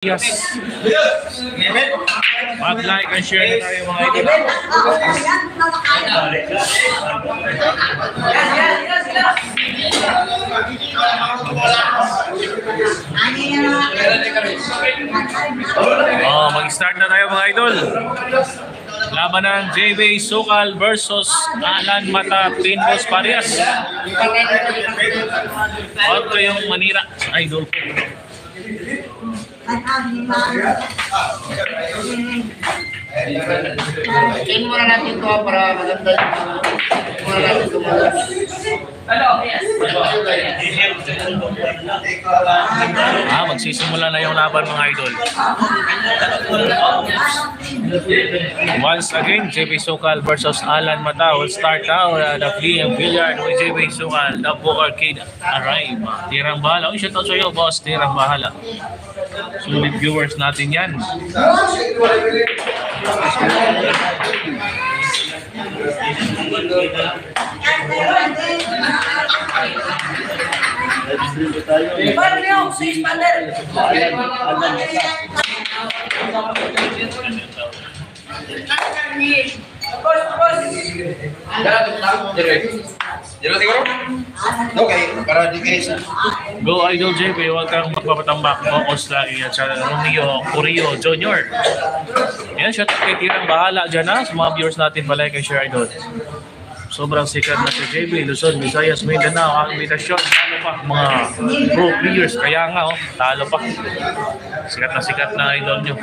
Yes. Mag-like and share na tayo mga idol. Mag-start na tayo mga idol. Laban ng JB Sukal versus Alan Mata Pinbos Parias. Huwag kayong manira sa idol ko. Tingnan muna natin ito para maganda. Muna natin ito muna. Magsisimula na yung laban mga idol. Once again, JB Sukal versus Alan Mata will start now. The Fleeing Billiard with JB Sukal, the Book Arcade arrive. Tirang bahala. Shout out sa iyo, boss. Tirang bahala. Sulit viewers natin yan. Go Idol JB, huwag kang magpapatambak. Focus lagi at sa Romeo Corio Jr. Yan, shout out kay Tirang bahala dyan sa mga viewers natin pala kay Share Idol. Sobrang sikat na si JB, Luzon, Visayas, Mindanao, ang invitasyon. Talo pa mga pro players, kaya nga talo pa. Sikat na idol nyo.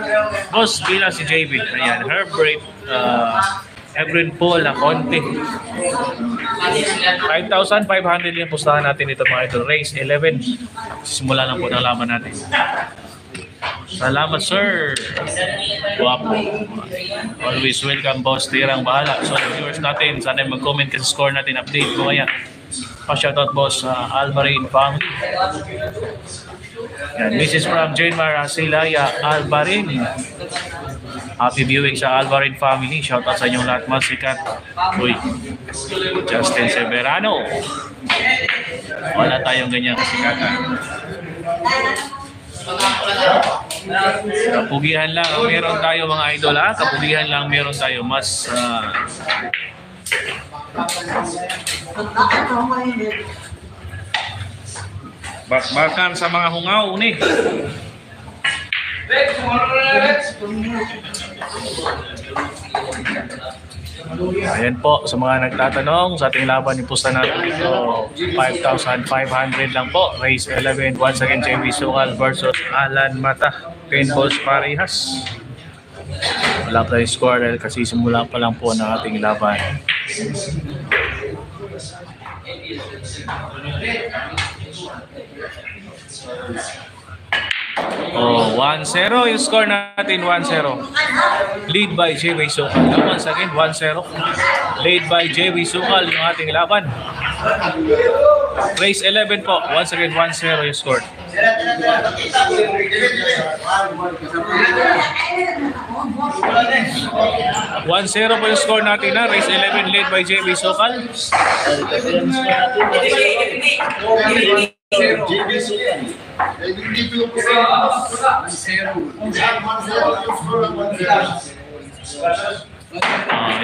Boss, pila si JB. Ayan, Herbert, Ebrin Paul na konti. 5,500 yung pustahan natin ito mga idol. Race 11. Simula lang po ng laban natin. Salamat sir. Guwapo. Always welcome boss. Tirang bahala. So the viewers natin, sana mag-comment kasi score natin. Update ko kaya. Pa-shoutout boss sa Alvarin family. Yan, Mrs. from Jane Mara Silaya Alvarin. Happy viewing sa Alvarin family. Shoutout sa inyong lahat mga sikat. Uy, Justin Severano. Wala tayong ganyan kasikatan. Kapugihan lang ang meron tayo mga idol ha. Kapugihan lang meron tayo. Mas bakbakan sa mga hungaw ni. Ayan po sa mga nagtatanong sa ating laban ni pusta natin ito 5,500 lang po. Race 11 once again JB Sukal versus Alan Mata Pinbos Parihas. Wala pa yung score dahil kasi simula pa lang po ng ating laban. 1-0 yung score natin, 1-0. Lead by JB Sukal. Once again, 1-0. Lead by JB Sukal yung ating laban. Race 11 po. Once again, 1-0 yung score. 1-0 po yung score natin na. Race 11 lead by JB Sukal. JB Sukal.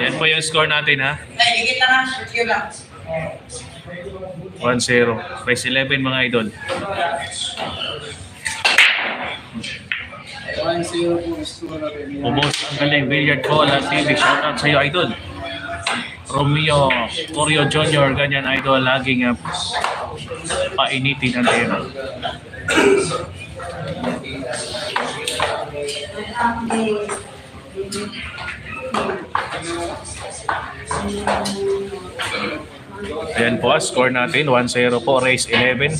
Yan po yung score natin ha. 1-0. Race 11 mga idol. 1-0 po score natin. Ubos ang galing. Billiard Call at TV. Shoutout sa iyo idol. Romeo Corio Jr. Ganyan idol. Laging painitin ang tira. Ayan po, score natin 1-0 po, race 11.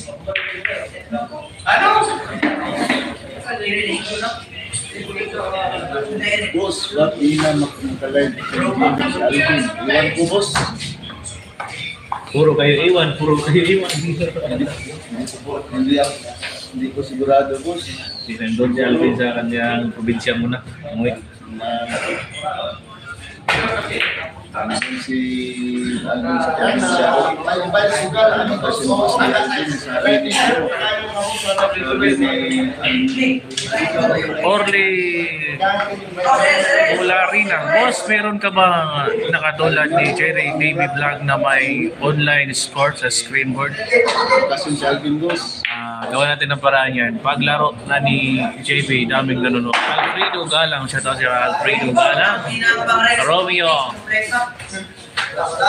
Boss, ba't di na makalive sa Alvin? Iwan ko, boss. Puro kayo iwan, puro kayo iwan. Hindi ko sigurado, boss. Sinendon si Alvin sa kanyang probinsya muna. Umuwi. Tanong si Alvin sa probinsya. Kasi mas Alvin sa Alvin. Orly Bularina. Boss, meron ka ba nakatulad ni Jerry TV Vlog na may online score sa screenboard? Kasi si Alvin Boss. Gawa natin ng paraan yan. Paglaro na ni JB, daming nanonood. Alfredo Galang, shout out si Alfredo Galang. Romeo.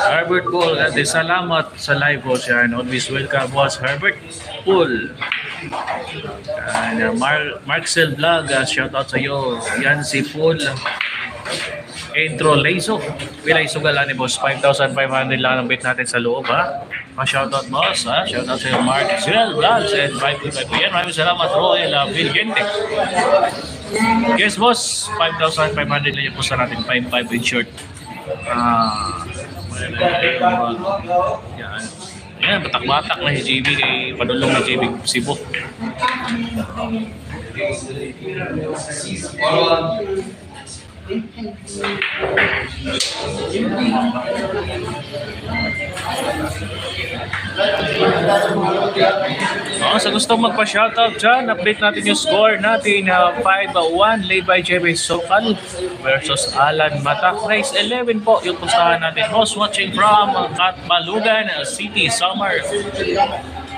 Herbert Pool, salamat sa live po siya. Always welcome, boss Herbert Pool. And Marcel Vlog, shout out sa iyo. Yancy Pool. Intro Leiso. Wilay Sugala ni boss. 5,500 lang ang bet natin sa loob, ha? Shoutout boss, ha? Shoutout sa iyo, Marcel Vlogs and 525 po yan. Maraming salamat, Roel Vilgente. Yes, boss. 5,500 lang yung posta natin. 5,500 in short. Yan. Yan, batak-batak na si JB kay padulong ni JB Cebu. Sa gusto magpa-shoutout dyan, update natin yung score natin. 5-1 led by JB Sokal versus Alan Mata. Race 11 po yung pustahan natin. Boss watching from Katbalugan City, Summer.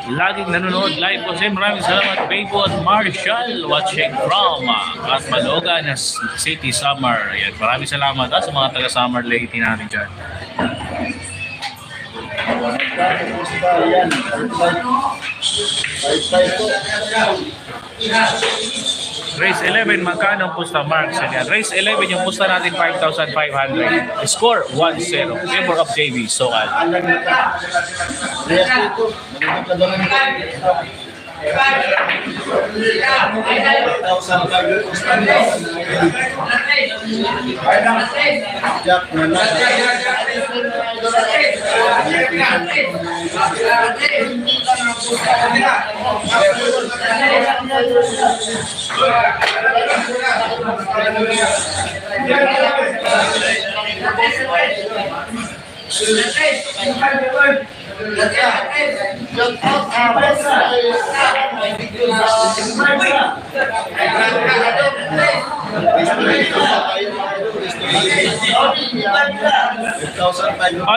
Laging nanonood live po siya. Maraming salamat, Bebo at Marshall watching from Katbalugan City, Summer. Ayan, maraming salamat sa mga taga-Summer Lady natin dyan. Race 11, magkano ang pusta, Mark? Race 11, yung pusta natin 5,500. Score 1-0. Favor of JB Sokal.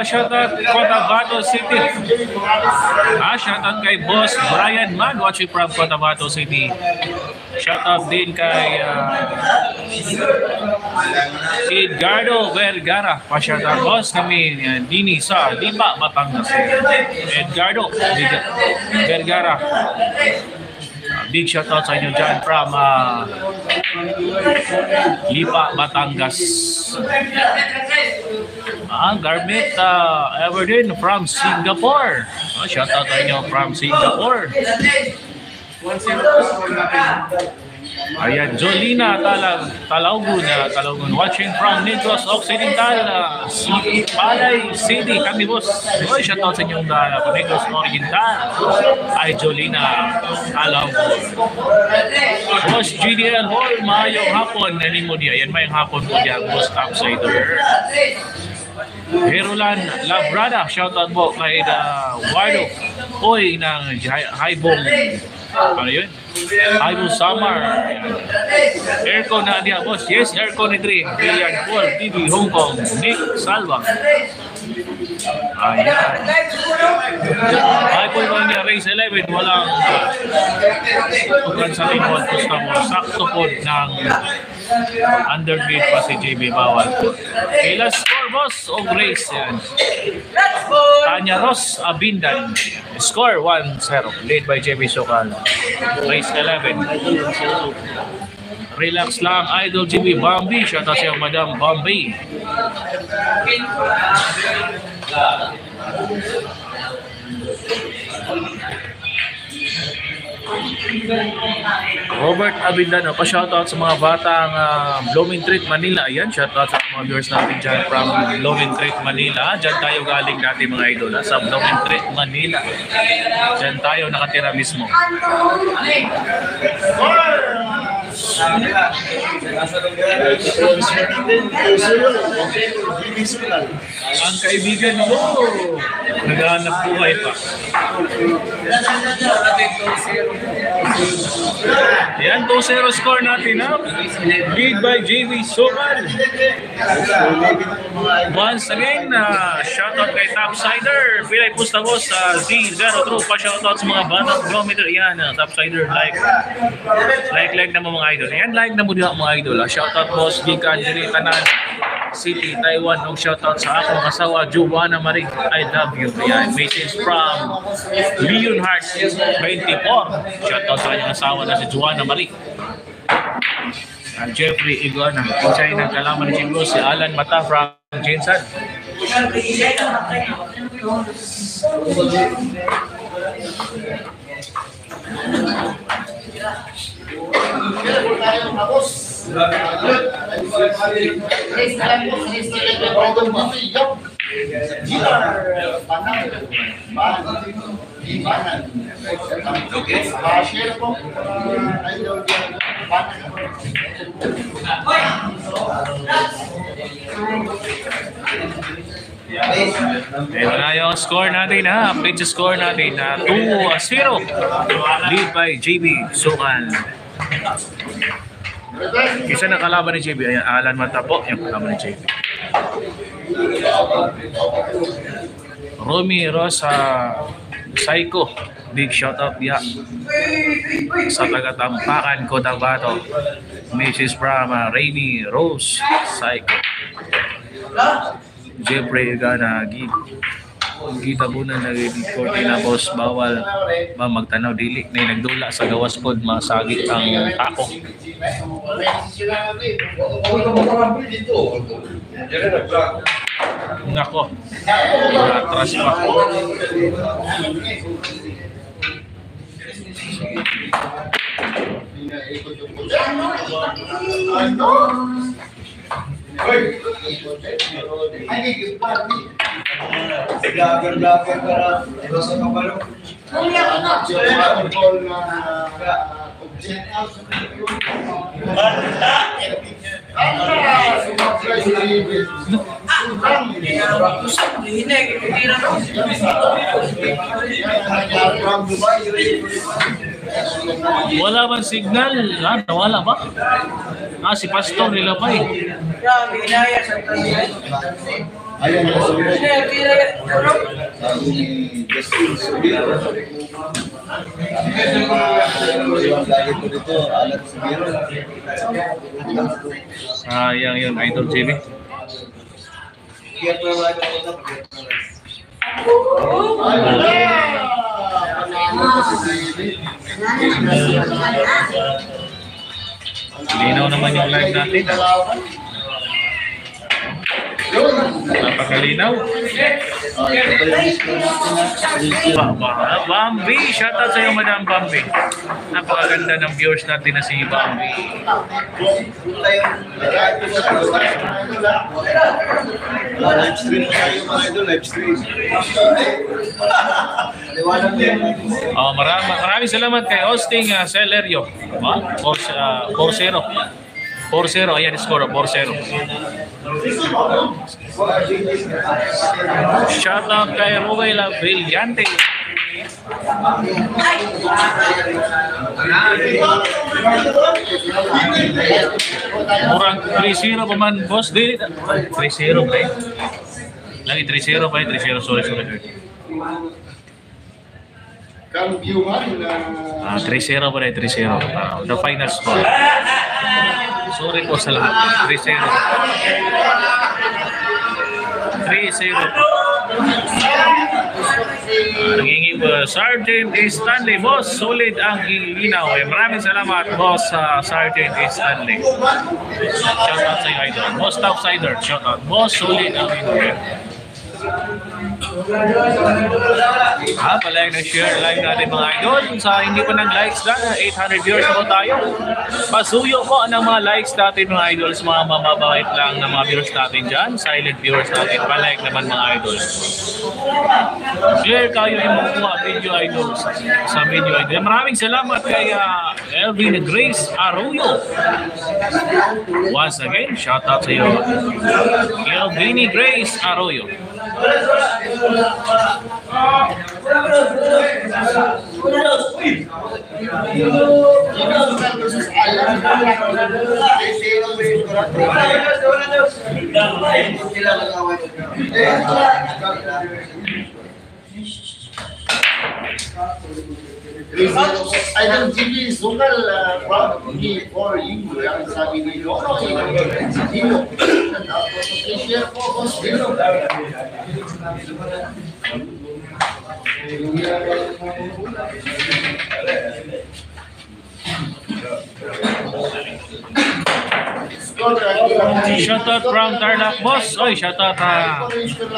Shoutout Cotabato City. Shoutout kay Boss Brian Man watching from Cotabato City. Shoutout din kay Edgardo Vergara. Shoutout boss kami dini sa Lipa, Batangas. Edgardo Vergara. Big shoutout sa inyo dyan from Lipa, Batangas. Garment Everdeen from Singapore. Shoutout sa inyo from Singapore. Ayan, Jolina Talaugun watching from Negros Occidental, Palay City. Kami boss. Shoutout sa inyong Negros Occidental. Ay, Jolina Talaugun. Boss GDL Hall, maayong hapon. Nanimo niya. Yan, mayong hapon po niya. Boss Topsider. Herolan Labrada. Shoutout po kay Wardo. Oy, ng Haibong. Ano yun? Haibong Summer. Aircon na niya, boss. Yes, aircon ni Dre. Billiard Paul, TV, Hong Kong. Nick Salva. Ayan. Ay po yung niya, race 11. Walang sa limon. Gusto mo. Sakto po ng undergrade pa si JB Bawal. Okay, last score, boss, of race. Yan. Tanya Ross Abindan. Score 1-0. Led by JB Sokal. Race 11. Relax lang, Idol JB Bambi. Shout out siya, Madam Bambi. Robert Abindano, pa-shoutout sa mga batang Blooming Treat, Manila. Ayan, shoutout sa mga viewers natin dyan from Blooming Treat, Manila. Dyan tayo galing dati mga idol, sa Blooming Treat, Manila. Dyan tayo nakatira mismo. Ang kaibigan mo, naghahanap buhay pa. Yan, 2-0 score natin, ha? Lead by JV Suman. Once again, shoutout kay Topsider. Pilay pusta mo sa Z0 True. Pa-shoutout sa mga batang kilometer. Yan, Topsider, like na mo mga idol. Yan, like na mo din mga idol. Shoutout boss, Gikan, Jiri, Tanan, City, Taiwan. Og shoutout sa akong asawa, Joanna Marie. I love you. Yan, message from Leonhard 24. Shoutout sa kanyang asawa na si Joanna Marie. Jeffrey Iguana, kinsay ng kalaman ni Chinglo, si Alan Mata from Jinsan. Ito na yung score natin, ha? Update sa score natin na 2-0. Lead by JB Sukan. Isa na kalaban ni JB. Ayan, Alan Mata po. Yung kalaban ni JB. Romy Rosa Psycho. Big shoutout ya sa taga-Tampakan, Cotabato. Mrs. from Rainy Rose Psycho. Jeffrey Gana kita muna nag-report na boss bawal ba magtanaw dili na nagdula sa gawas pod masagi ang tako. Nako. Atras pa. Wala bang signal? Nawala ba? Si Pastor nila pa eh. Ayan na sa mga. Sabi ni Justin Subiro. Yung lagi ko dito, alat Subiro. Sayang yun, Idol JB. Linaw naman yung live natin. Napakalinaw. Bambi, shoutout sa iyo Madam Bambi. Napakaganda ng viewers natin na si Bambi. Live stream tayo mga idol, live stream. Maraming salamat kay Hosting Celerio. 4-0. 4-0, ayan score, 4-0. Shoutout kay Ruela Brillante. Murang 3-0 pa man, boss. 3-0 pa eh. Lagi 3-0 pa eh. 3-0, sorry. Kampiuhan na 3-0 pa rin, 3-0. The final score. Sorry po sa lahat. 3-0. 3-0. Nangingi po, Sergeant Stanley. Boss, solid ang ilinaw. Maraming salamat, Boss Sergeant Stanley. Shoutout sa iyo, Idol. Boss Topsider, shoutout. Boss, solid ang ilinaw. Palike na share live natin mga idol. Sa hindi pa nag-likes na 800 viewers na po tayo. Pasuyo po ang mga likes natin mga idol sa mga mababait lang na mga viewers natin dyan. Silent viewers natin. Palike naman mga idol. Share kayo yung mga video idol sa video idol. Maraming salamat kay Elvin Grace Arroyo. Once again, shout out sa iyo Elvin Grace Arroyo. I don't think Zungal me for you. Ang sabi ni Lolo, Dino. I-share po, boss Dino. Shoutout from Tarlac, boss. Oy, shoutout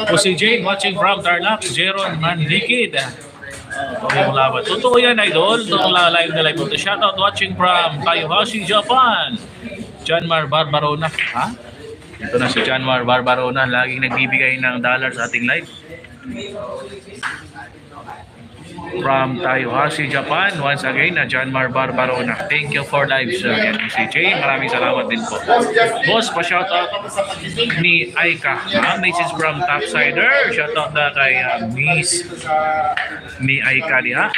po si Jane watching from Tarlac. Jeron Manlikid. Yung laban. Totoo yan, idol. Totoo live na live. Shoutout watching from Kayohashi, Japan. Janmar Barbarona. Ha? Ito na si Janmar Barbarona. Laging nagbibigay ng dollar sa ating live. From Kayohashi, Japan. Once again, na Janmar Barbarona. Thank you for live, sir. Yan si Jane. Maraming salamat din po. Boss, pa-shoutout ni Aika. Message from Topsider. Shoutout na kay Miss ni Aika niya.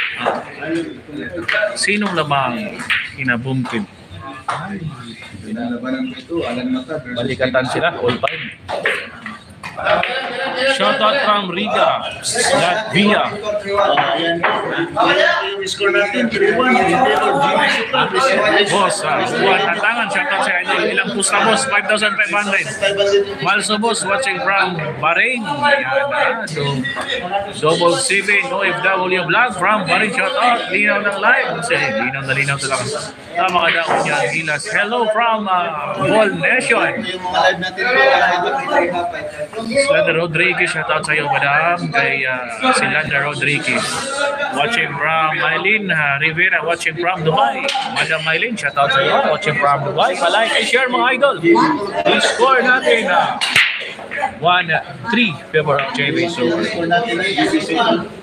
Sinong lamang inabumkin? Balikatan sila, all five. Shoutout from Riga, Latvia. Boss, buwan tantangan. Shoutout sa inyo. Ilang pusta, boss? 5,500. Malso, boss, watching from Bahrain. Yan, Double 7 OFW vlog from Bahrain. Shoutout. Linaw ng live. Linaw na linaw talaga. Tama ka daw niya, Gilas. Hello from Ball Nation. Slanda Rodriguez, shoutout sa iyo, madam. Kay Slanda Rodriguez. Watching from Mylene Rivera, watching from Dubai. Madam Mylene, shoutout sa iyo, watching from Dubai. Palike and share mga idol. I-score natin 1-3 favor of JV. So,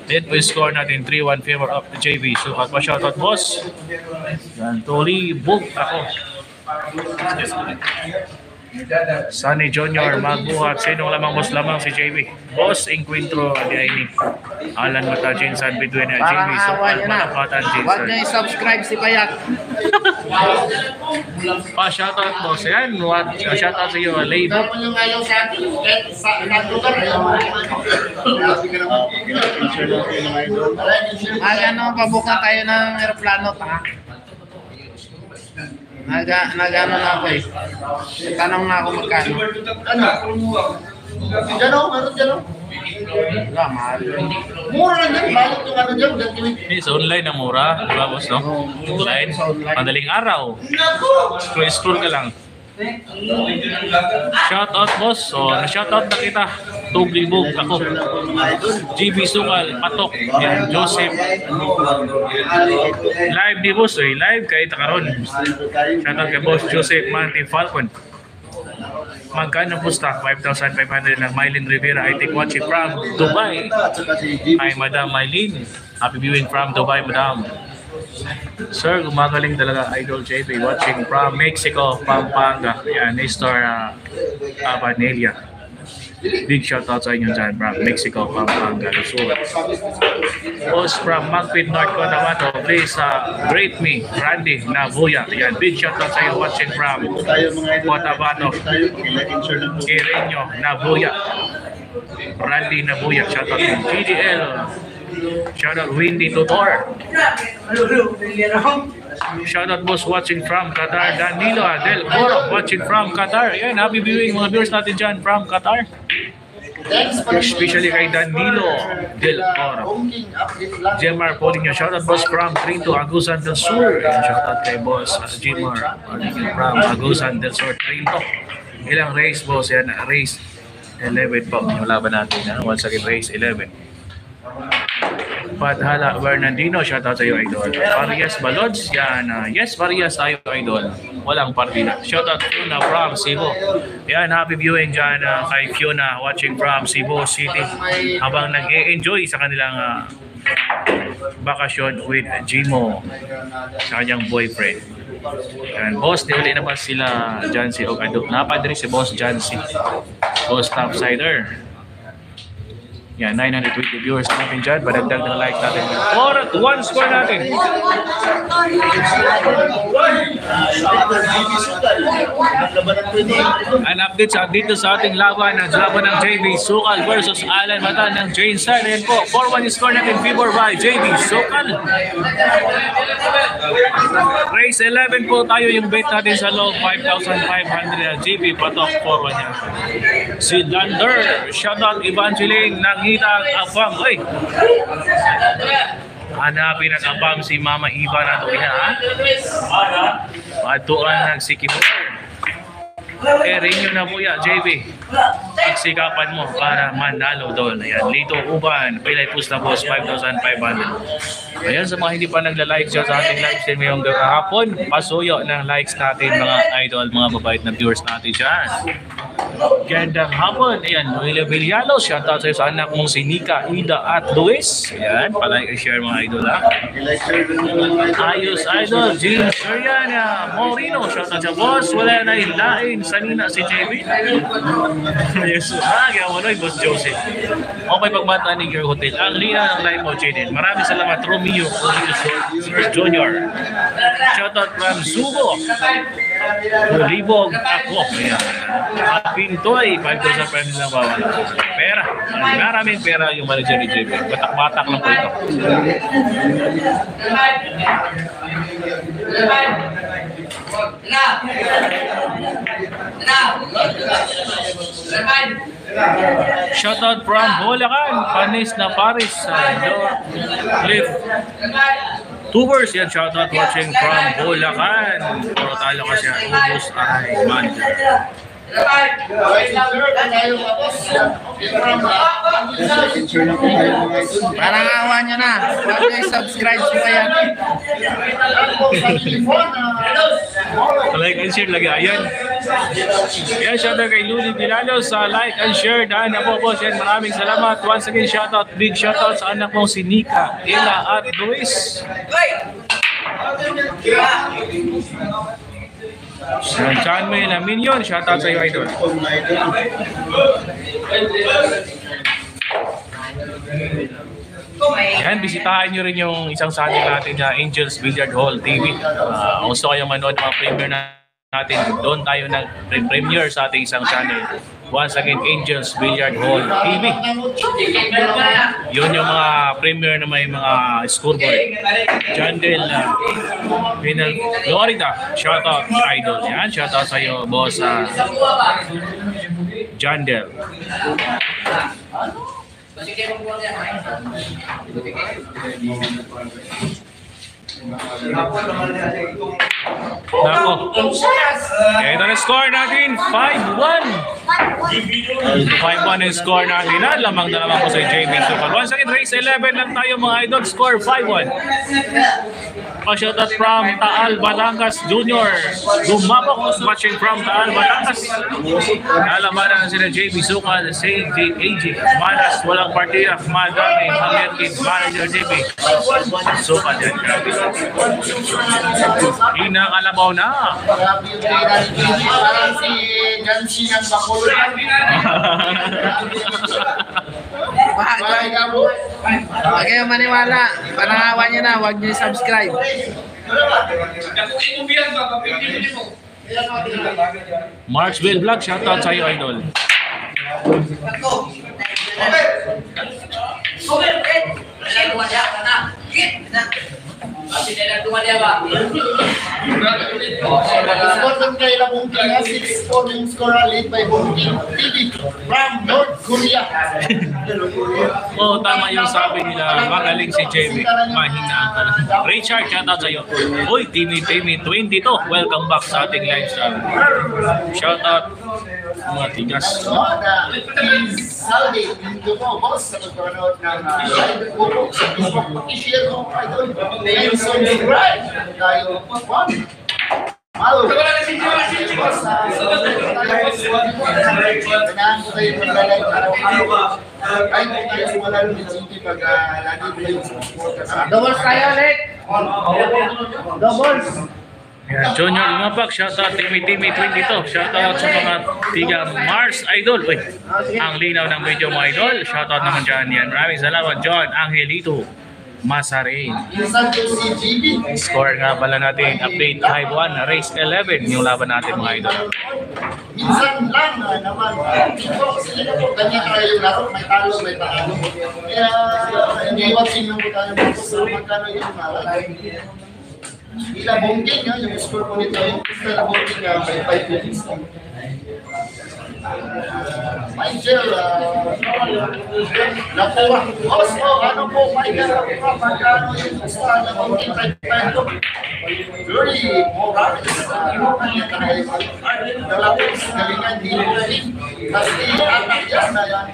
then we score natin 3-1 favor of JV. So, pa-shoutout, boss. Yan, Tuli Book ako. Sunny Junior, magbuhat. Sinong lamang boss lamang si JV? Boss, Encuentro, Adiaini. Alan Mata, Jinsan, between JV. So, malapatan, Jinsan. Huwag niyo i-subscribe si Payak. Pa-shoutout, boss. Yan, shoutout sa iyo, Labor. Pabuka tayo ng aeroplano, ta. Nag-ano na ako eh. Tanong na ako magkano. Diyan o, meron dyan o. Wala, mahal. Mura lang yan, balot yung ano dyan. Sa online na mura, di ba, boss, no? Online, madaling araw. Scroll ka lang. Shoutout, boss. So, na-shoutout na kita. Tuglibog ako. GB Sukal, Patok. Yan, Joseph. Live di boss, eh. Live kahit karon. Shoutout kay boss Joseph Manti Falcon. Magkano pusta? 5,500 ng Mylene Rivera. I think watching from Dubai. Hi, Madam Mylene. Happy viewing from Dubai, Madam. Sir, gumagaling talaga, Idol JP. Watching from Mexico, Pampanga. Yan, Nestor Abanelia. Big shoutout sa inyo dyan from Mexico, Pampanga, Luzon. Boss from Magpit, North Cotabato. Please greet me, Randy Nabuya. Yan, big shoutout sa iyo watching from Cotabato. Ireño Nabuya. Randy Nabuya. Shoutout din. GDL. Shoutout Windy Tutor. Shoutout boss watching from Qatar. Danilo Del Oro watching from Qatar. Yan, happy viewing mga viewers natin dyan from Qatar. Especially kay Danilo Del Oro. Jemar Paulinho. Shoutout boss from Trinto, Agusan del Sur. Shoutout kay boss Jemar from Agusan del Sur, Trinto. Ilang race boss yan? Race 11 po. Yung laban natin. Once again, race 11. Padhala Bernardino, shoutout sa iyo, Idol. Varias Balods, yan. Yes, Varias tayo, Idol. Walang partida. Shoutout Fiona from Cebu. Yan, happy viewing dyan kay Fiona watching from Cebu City. Habang nag-e-enjoy sa kanilang bakasyon with Jimo sa kanyang boyfriend. Yan, boss, di uli naman sila Jancy Ogado. Napadri si boss Jancy. Boss Topsider. Yan, 920 viewers natin dyan. Padagdag ng like natin. 4-1 score natin. An update dito sa ating laban ng JB Sukal versus Alan Mata ng Jane Star. Yan po, 4-1 score natin. Favor by JB Sukal. Race 11 po tayo yung bet natin sa low 5,500. JB Patok 4-1 yan. Si Lander, shoutout Evangeline ng Hitang Abang. Oy! Hanapin ang abang si Mama Iva na ito. Patuan ng Sikimor. Rin yun na po yan, JB. Sikapan mo para manalo doon. Ayan, Lito Uban, Pilay Push na Boss, 5,500. Ayan, sa mga hindi pa nagla-like sa ating live stream ngayong hapon, pasuyo ng likes natin mga idol, mga babait na viewers natin dyan. Gandang hapon. Ayan, Noelia Villano, shoutout sa'yo sa anak mong si Nika, Ida at Luis. Ayan, palike and share mga idol ha. Ayos idol, Jean Soriana Morino, shoutout sa boss. Wala na ilain sanina si JB. Yes, kaya mo noy, Boss Joseph. Okay, pagbata ni Gear Hotel. Ang lina ng live mo, Jaden. Maraming salamat, Romeo Jr. Shoutout from Subo. Libog ako. Ayan. At Pintoy, 5,000 pesos lang bawal. Pera. Maraming pera yung manager ni JB. Batak-batak lang po ito. Shoutout from Bulacan, Panis na Paris, Cliff Tubers, yan, shoutout watching from Bulacan. Puro talo kasi ubos ay manager. Parang awa nyo na. Huwag kayo subscribe pa yan. Like and share lagi. Ayan. Yan, shoutout kay Luli Dilalo sa like and share. Daan na po, boss. Yan, maraming salamat. Once again, shoutout. Big shoutout sa anak mong si Nika, Ella at Luis. John May na Minion, shoutout sa iyo, idol. Yan, bisitahin nyo rin yung isang channel natin na Angels Billiard Hall TV. Kung gusto kayo manood mga premiere natin, doon tayo nag-premiere sa ating isang channel. Once again, Angels Billiard Hall TV. Yun yung mga premiere na may mga scoreboard. Jandel, Florida, shoutout idol. Yan, shoutout sa iyo, boss Jandel. Nako. Ito na score natin, 5-1. 5-1 yung score natin. Lamang na naman po sa JB Sukal. Once again, race 11 lang tayo mga idol. Score 5-1. Pa-shoutout from Taal Batangas Junior. Gumabok watching from Taal Batangas. Nalamanan sila JB Sukal, AJ Manas, walang partida, madami, American manager JB Sukal yan. Inakalabaw na. Parang si Jansi ng Bacolod. Huwag kayo maniwala. Panangawan nyo na. Huwag nyo subscribe. Marksville Vlog, shoutout sa iyo, idol. Important kay Labong Kina, 6-4 yung score lead by Bongking TV from North Korea. Oo, tama yung sabi nila. Magaling si JB. Mahina ang talaga. Richard, shoutout sa iyo. Uy, Timmy 22. Welcome back sa ating live stream. Shoutout mga tigas. Salve, dito po, boss, sa pagkanood ng live po sa Facebook. I-share mo, idol. And subscribe. Tayo, one. Malo. Doubles tayo ulit. Doubles. Yan, Junior Lumapak, shoutout Timmy 22, shoutout sa mga tiga Mars Idol. Uy, ang linaw ng video mo Idol, shoutout naman dyan yan. Maraming salamat John Angelito Masarin. Minsan yung si GB. Score nga pala natin, update 5-1, race 11, yung laban natin mga Idol. Minsan lang naman. Dito, sila po, ganyan tayo yung laro. May talo, may talo. Kaya, hindi watching lang po tayo sa magkano yung Ila Bongging, yung score po nito, yung Ila Bongging, may 5 minutes. Michael, nakuha. Also, ano po, Michael, magkano yung Ila Bongging, 5 Very Morales, dalawang galingan dito rin. Kasi anak yan na yan.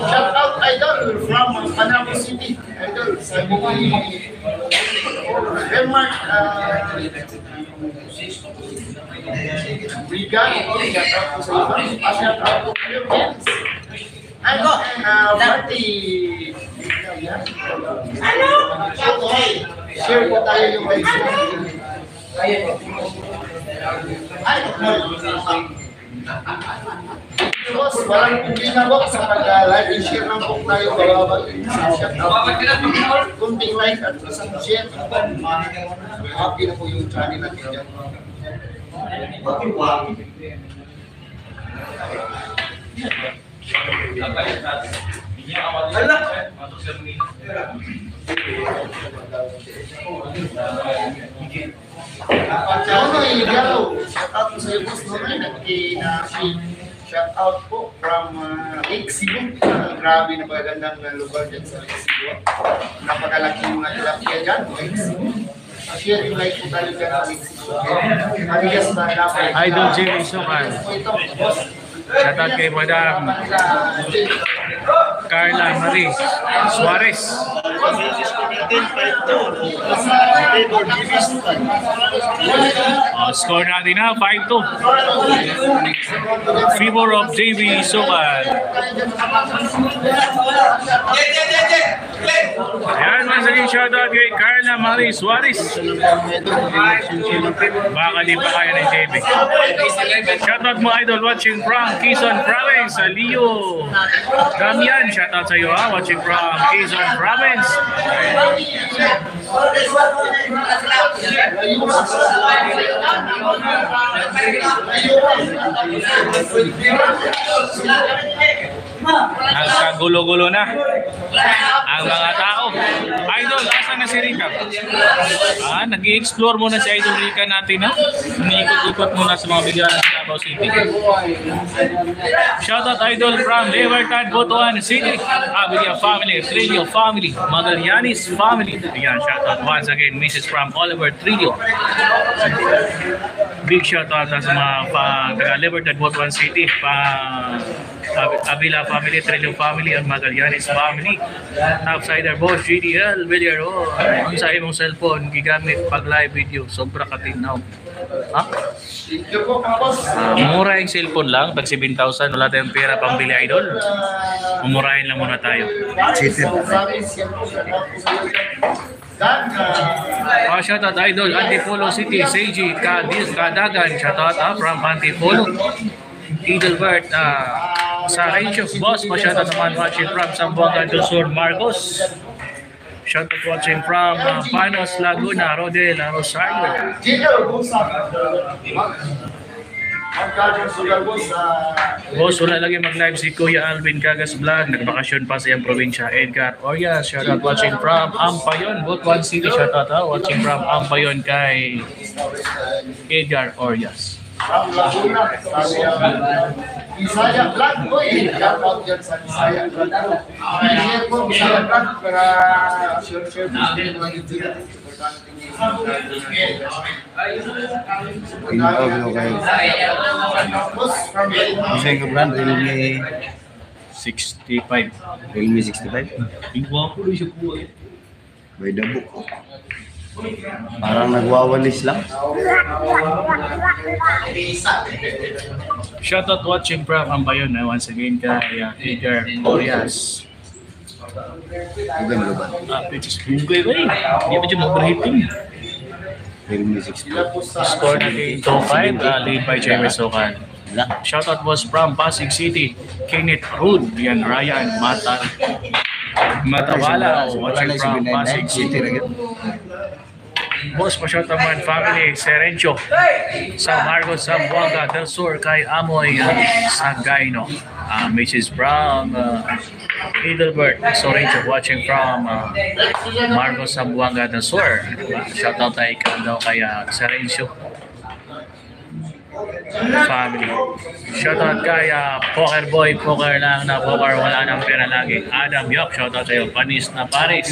Shout out Idol from Panama City. Idol, sabi ni Denmark, Regan, shout out to Philippines. And party. Share po tayo yung live. Boss, walang problema po sa pag-live and share lang po tayo bababa. Kunting like at isang share. Happy na po yung channel natin dyan. Shout out po sa iyo, boss. Shout out po from Lake Cebu. Grabe na magandang lugar dyan sa Lake Cebu. Napakalaki mga tilapia dyan, Lake Cebu. Share yung like po tayo dyan sa Lake Cebu. Alias na dapat. Idol Jimmy Sukan. Ito, boss. Shout out kay Madam Carla Marie Suarez. Score natin na 5-2. Favor of JB Sukan. Ayan, once again, shout out kay Carla Marie Suarez. Baka di pa kaya ng JB. Shout out mo Idol watching from Quezon Province, Leo Damian, shout out sa iyo ha, watching from Quezon Province. Nagkagulo-gulo na ang mga tao. Idol, asan na si Rica? Nag-i-explore muna si Idol Rica natin ha. Umiikot-ikot muna sa mga bigyan ng Davao City. Shoutout Idol from Libertad, Botoan City, Abilia family, Trillo family, Magallanes family. Ayan, shoutout once again, Mrs. from Oliver Trillo. Big shoutout sa mga taga Libertad, Botoan City, Avila family, Trillo family, at Magallanes family. Topsider boss, GDL, Villaro. Kung sa imong cellphone, gigamit pag live video, sobra katinaw. Ha? Mura yung cellphone lang, pag 7,000, wala tayong pera pambili Idol. Mumurahin lang muna tayo. Shoutout Idol, Antipolo City, Seiji, Kadagan, shoutout from Antipolo. Edelbert, sa Rachel Boss, shoutout naman watching from Zamboanga del Sur, Marcos. Shoutout watching from Panos, Laguna, Rodel, Rosario. Boss, wala lagi mag-live si Kuya Alvin Cagas Vlog. Nagbakasyon pa sa iyang probinsya. Edgar Orias, shoutout watching from Ampayon, Butuan City. Shoutout watching from Ampayon kay Edgar Orias. Bisaya Vlog, boy. Shoutout dyan sa Bisaya Vlog. Share po, Bisaya Vlog, para share po sa mga YouTube. Pinakaw kayo. Isa yung brand, Realme 65. Realme 65. Tingwa ko rin siya po eh. May dabo. Parang nagwawalis lang. Shoutout watching from Ampayon once again kay Edgar Orias. Maganda ba? Pitches bugay ba eh. Hindi pa dyan mag-rating. Realme 60. Sila po sa Score natin 2-5, lead by Jamie Sokan. Wala. Shoutout was from Pasig City, Kenneth Hood, yan Ryan, Matawala, watching from Pasig City. Boss pa shoutout man family, Serencio, San Marcos, Zamboanga del Sur, kay Amoy Sagaino. Mrs. from Edelbert, Sorencio, watching from Marcos, Zamboanga del Sur. Shoutout tayo daw kay Serencio family. Shoutout kay Poker Boy, poker lang na poker, wala nang pera lagi. Adam Yok, shoutout sa'yo. Panis na Paris.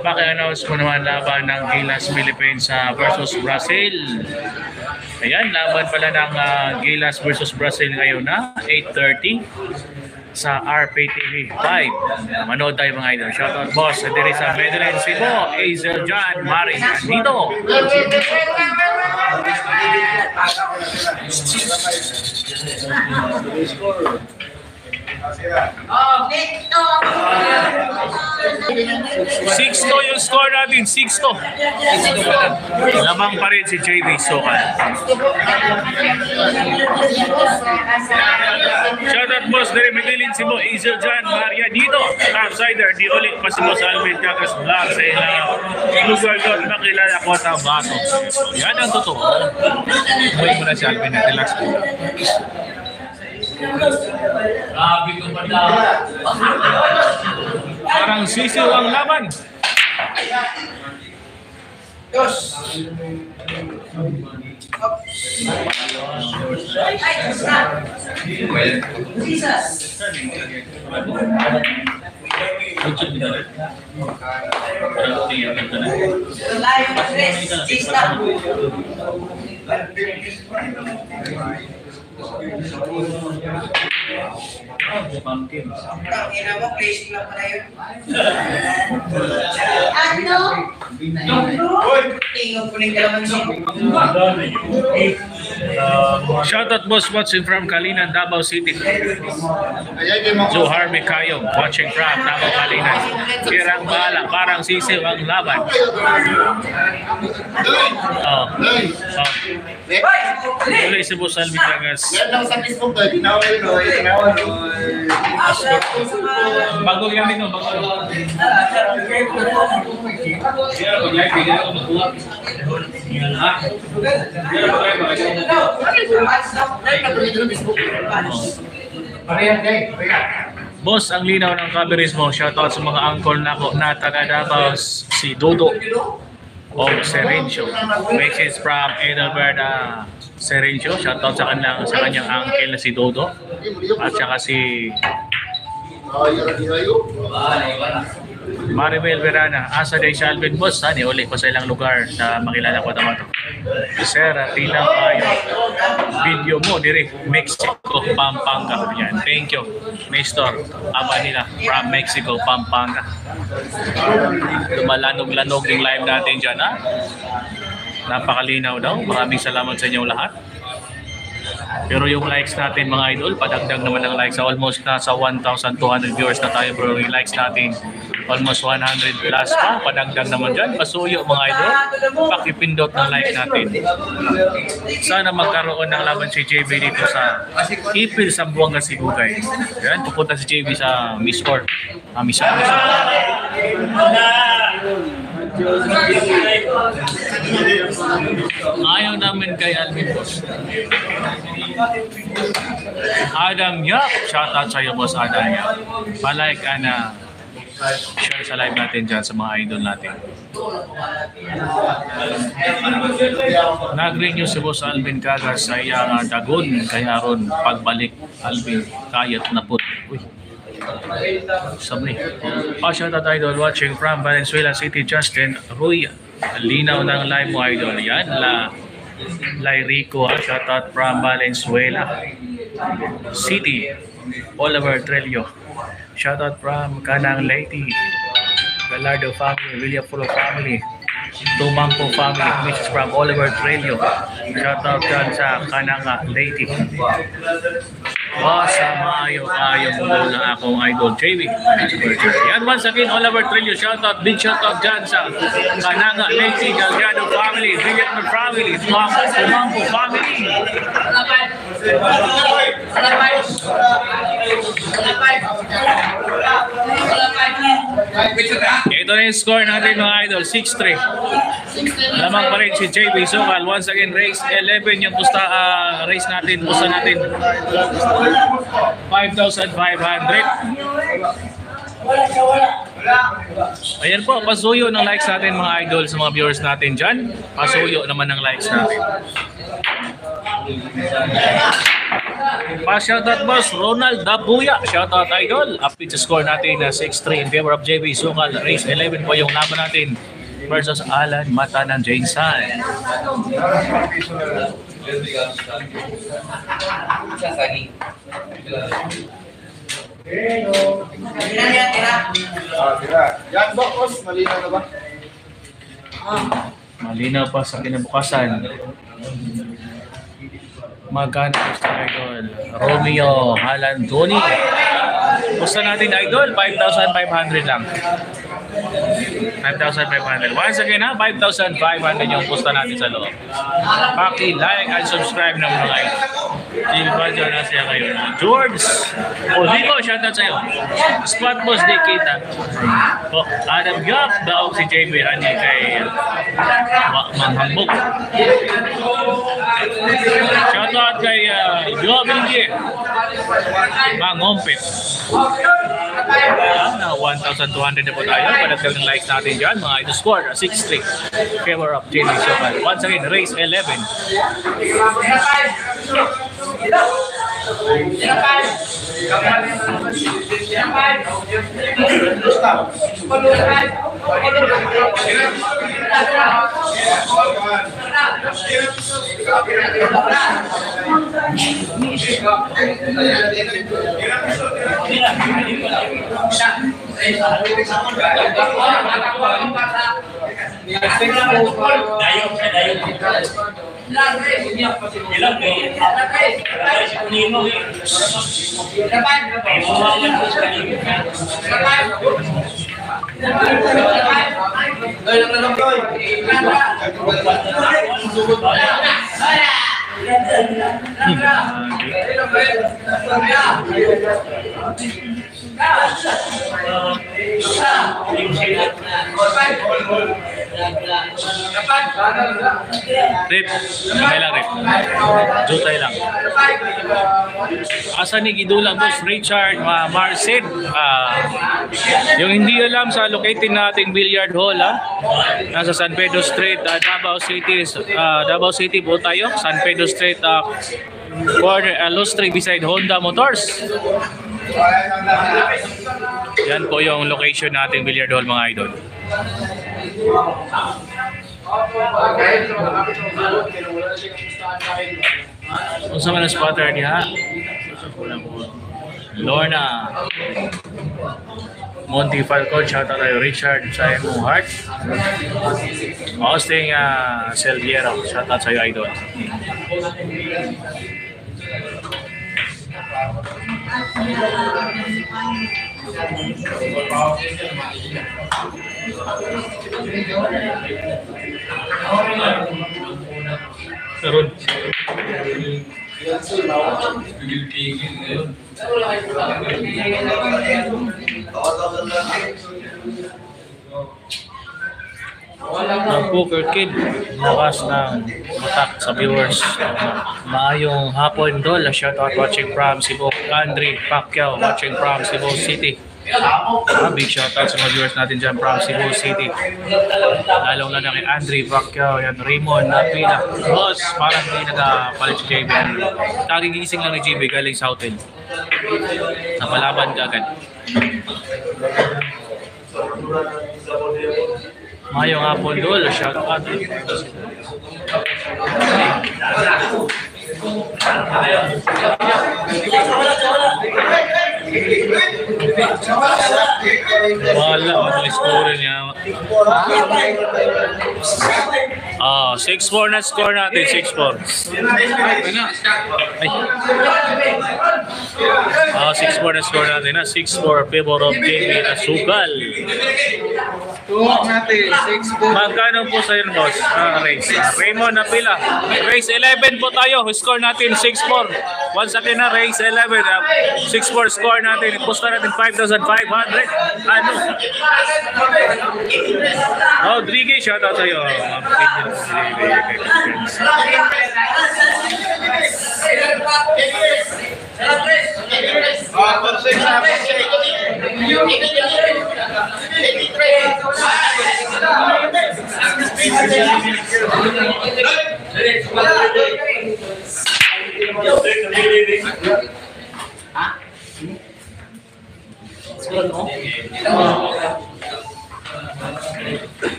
Paki-announce mo naman laban ng Gilas Philippines versus Brazil. Ayan, laban pala ng Gilas versus Brazil ngayon na 8:30 sa RPTV 5. Manood tayo mga idol. Shoutout boss. Diri sa Medellin, Cebu, Hazel John, Marin, dito. Sixto yung score natin, 6-2. Lamang pa rin si JB Sokan. Shoutout boss dari Medellin, Cebu, Hazel John, Maria dito. Topsider, di ulit pa si Boss Alvin Kakas Vlog sa ilang lugar doon makilala ko sa bato. Yan ang totoo. Huwag mo na si Alvin, relax po. Grabe ko pa na. Parang sisiw ang laban. Shoutout boss watching from Kalinan, Davao City. Joe Harvey Kayo watching from Davao Kalinan. Kirang bala, parang sisiw ang laban. Tuloy si Boss Alvin Kagas. yan lang sa Facebook ba? Tinawal no. Bago yan dito, bago. Boss, ang linaw ng coverage mo. Shoutout sa mga uncle nako na taga Davao, si Dodo o Serencio. Message from Edelbert Serencio. Shoutout sa kanyang uncle na si Dodo at saka si Maribel Verana. Asa day si Alvin boss, ni uli ko sa ilang lugar na makilala ko naman to. Sir, tilang kayo video mo diri Mexico, Pampanga. Yan. Thank you, Nestor Amanila from Mexico, Pampanga. Lumalanog-lanog yung live natin dyan, ha? Napakalinaw daw. Maraming salamat sa inyong lahat. Pero yung likes natin mga idol, padagdag naman ng likes. Almost nasa 1,200 viewers na tayo bro. Yung likes natin, almost 100 plus pa. Padagdag naman dyan. Pasuyo mga idol, pakipindot ng like natin. Sana magkaroon ng laban si JB dito sa Ipil, Zamboanga, Sigugay. Yan, pupunta si JB sa Miss Or. Misamis. Ayaw namin kay Alvin boss. Adam Yap, shoutout sa iyo boss Adam Yap. Palike na share sa live natin dyan sa mga idol natin. Nag-renew si boss Alvin Kagas sa iyang dagon kaya ron pagbalik Alvin kayat na po. Uy. Sabay. Shoutout idol watching from Valenzuela City, Justin Ruy. Linaw ng live mo idol. Yan, Rico, shoutout from Valenzuela City. Oliver Trello. Shoutout from Kanang Lady. Galardo family, Villafuro family. Tumangko family, message from Oliver Trello. Shoutout dyan sa Kanang Lady. Basta maayo mo na akong idol JB. Yan once again, Oliver Trillo, shoutout, big shoutout dyan sa Kananga, Lexi, Galgado family, Vietnam family, Tumampo family. Ito na yung score natin mga idol, 6-3. Lamang pa rin si JB Sokal. Once again, race 11 yung race natin, pusta natin. 5,500. Ayan po, pasuyo ng likes natin mga idol sa mga viewers natin dyan. Pasuyo naman ng likes natin. Pa-shoutout boss, Ronald Dabuya. Shoutout idol. Update sa score natin na 6-3 in favor of JB Sokal. Race 11 po yung laban natin versus Alan Mata ng Jane San. Yan ba, boss? Malinaw na ba? Malinaw pa sa kinabukasan. Magkano gusto idol? Romeo Halandoni. Gusto natin idol, 5,500 lang. 5,500. Once again ha, 5,500 yung pusta natin sa loob. Paki-like and subscribe ng mga idol. Silvador na siya kayo. George Olivo, shoutout sa'yo. Spot boss di kita. Adam Gap, daog si JB Hani kay Manghambok. Shoutout kay Joe Bilge Mangompit. Na 1,200 na po tayo. Padagdag ng likes natin dyan. Mga idol score 6-3. Favor of JB Sokal. Once again, race 11. Rip, okay lang Rip. Jutay lang. Asa ni Gidula boss Richard Marcet. Yung hindi alam sa located nating billiard hall nasa San Pedro Street, Davao City po tayo. San Pedro Street, corner Lustre beside Honda Motors. Yan po yung location nating billiard hall mga idol. Kung sa mga spotter niya, Lorna Monty Falcon, shoutout tayo Richard Simon Hart, Austin Selviero, shoutout sa'yo idol. Terun. Ang Poker Kid, lakas ng matak sa viewers. Maayong hapon dol, shoutout watching from Cebu. Andre Pacquiao watching from Cebu City. Big shoutout sa mga viewers natin dyan from Cebu City. Lalong na kay Andre Pacquiao, yan Raymond Napila. Boss, parang hindi nagpalit si JB. Kagigising lang ni JB galing sa hotel. Napalaban ka agad. Mayong hapon dol, shoutout. Wala, ano score niya. 6-4 na score natin, 6-4. Ay. 6-4 na score natin, 6-4 favor of JB Asukal. Tuwag natin, 6-4. Magkano po sa yun, boss? Race. Raymond Napila. Race 11 po tayo. Score natin 6-4. Once again na race 11. 6-4 score natin. Pusta natin 5,500. Ano? Rodriguez, shout out sa'yo.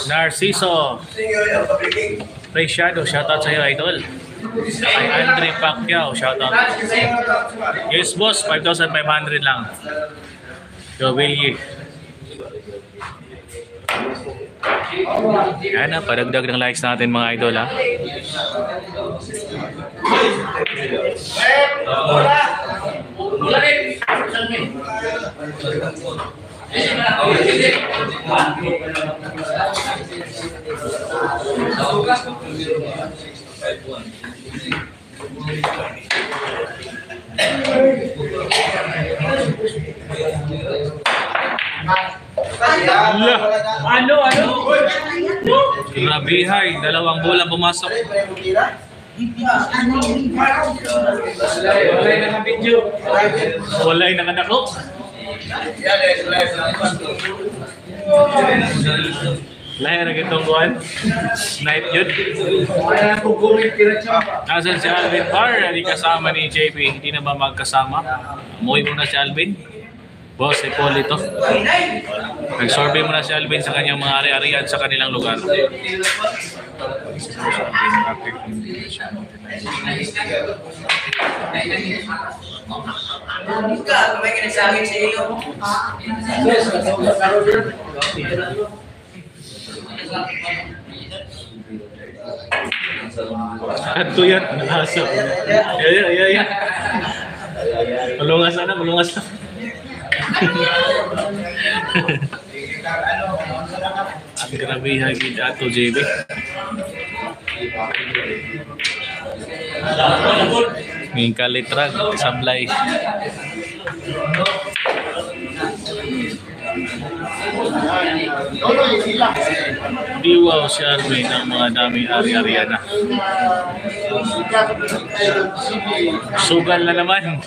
Narciso Ray Shadow, shoutout sa'yo, idol. Kay Andre Pacquiao, shoutout. Yes, boss, 5,500 lang. Yo, Willie. Yan na, padagdag ng likes natin mga idol, ha. Ano? Grabihay, 2 bola pumasok. Walay na kadako. Lahir itong buwan. Night yun. Nasaan si Alvin Par? Hindi kasama ni JP. Hindi na ba magkasama? Umuwi muna si Alvin. Boss, ipol ito. Nag-survey muna si Alvin sa kanyang mga ari-arian sa kanilang lugar. Kanto yan, nahasa. Yeah. Malungas na. Ang grabe hagid ato, JB. Nging kalitrag, sablay. Diwaw si Alvin ng mga daming ari-arian na. Sugal na naman.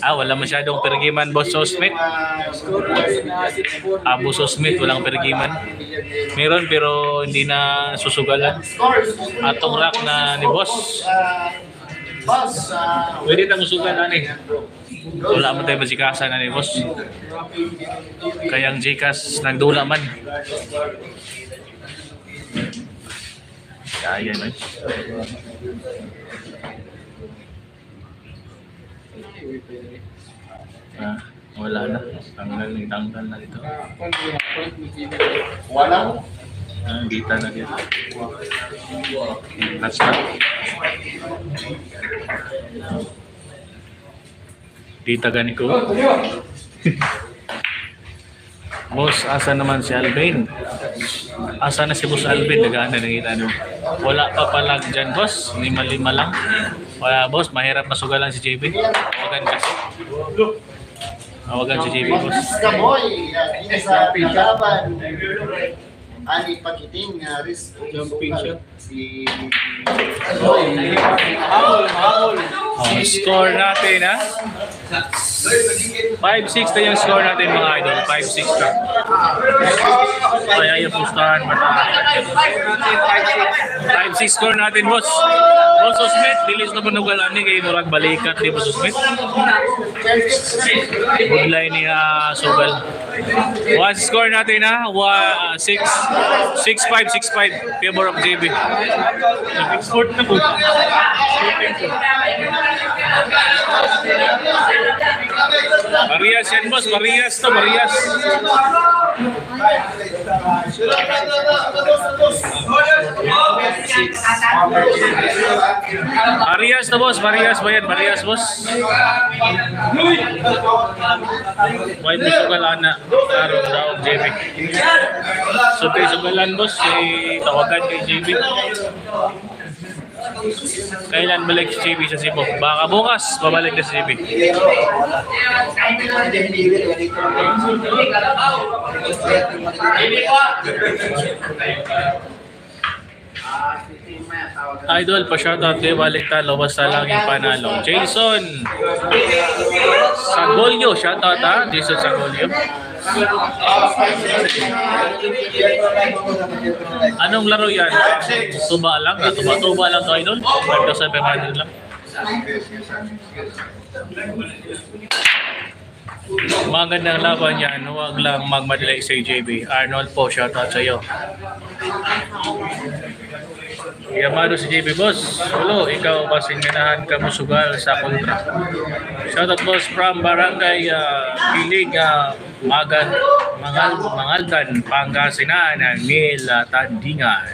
Wala masyadong pergiman, Boss Sosmith. Boss Sosmith, walang pergiman. Meron pero hindi na susugalan. Atong rack na ni Boss. Pwede tayong sugalan eh. Wala mo tayo masikasan na ni Boss. Kayang Gcash nagdula man. Kaya na. Wala na. Tanggal na dito. Wala. Dita na dito. That's na. Dita gani ko. Boss, asa naman si Alvin? Asa na si Boss Alvin? Dagaan na nakita nyo. Wala pa pala dyan, boss. 5-5 lang. Wala, boss. Mahirap masugalan si JB. Awagan kasi. Awagan si JB, boss. Kamoy, sa pinalaban. Ani Pakiting, risk jumping shot. Si Score natin, ha? 5-6 na yung score natin mga idol. 5-6 ka. Kaya yung pustahan mataas. 5-6 score natin, boss. Boss Smith, bilis na panugalan ni kay Murag balikat ni Boss Smith. Good line ni Sugal. One score natin ha. 6-5, 6-5. Favor of JB. Score na po. Marias yan, boss. Marias to, Marias. Marias to, boss. Marias ba yan? Marias, boss. May sugalan na. Araw daw, JB. So, sugalan, boss. Tawagan kay JB. Kailan balik si JB sa Cebu? Baka bukas, babalik na si JB. Idol, pa-shoutout kayo, balik talo, basta laging panalo. Jason Sagolyo, shoutout ha, Jason Sagolyo. Anong laro yan? Tuba lang? Tuba lang to, idol? 5,500 lang. Magandang laban yan. Huwag lang magmadali sa JB. Arnold po, shoutout sa iyo. Yamado si JB, boss. Hello, ikaw ba singanahan ka mo sugal sa kontra? Shoutout, boss, from Barangay Kilig, Mangaldan, Pangasinan, Mil Tandingan.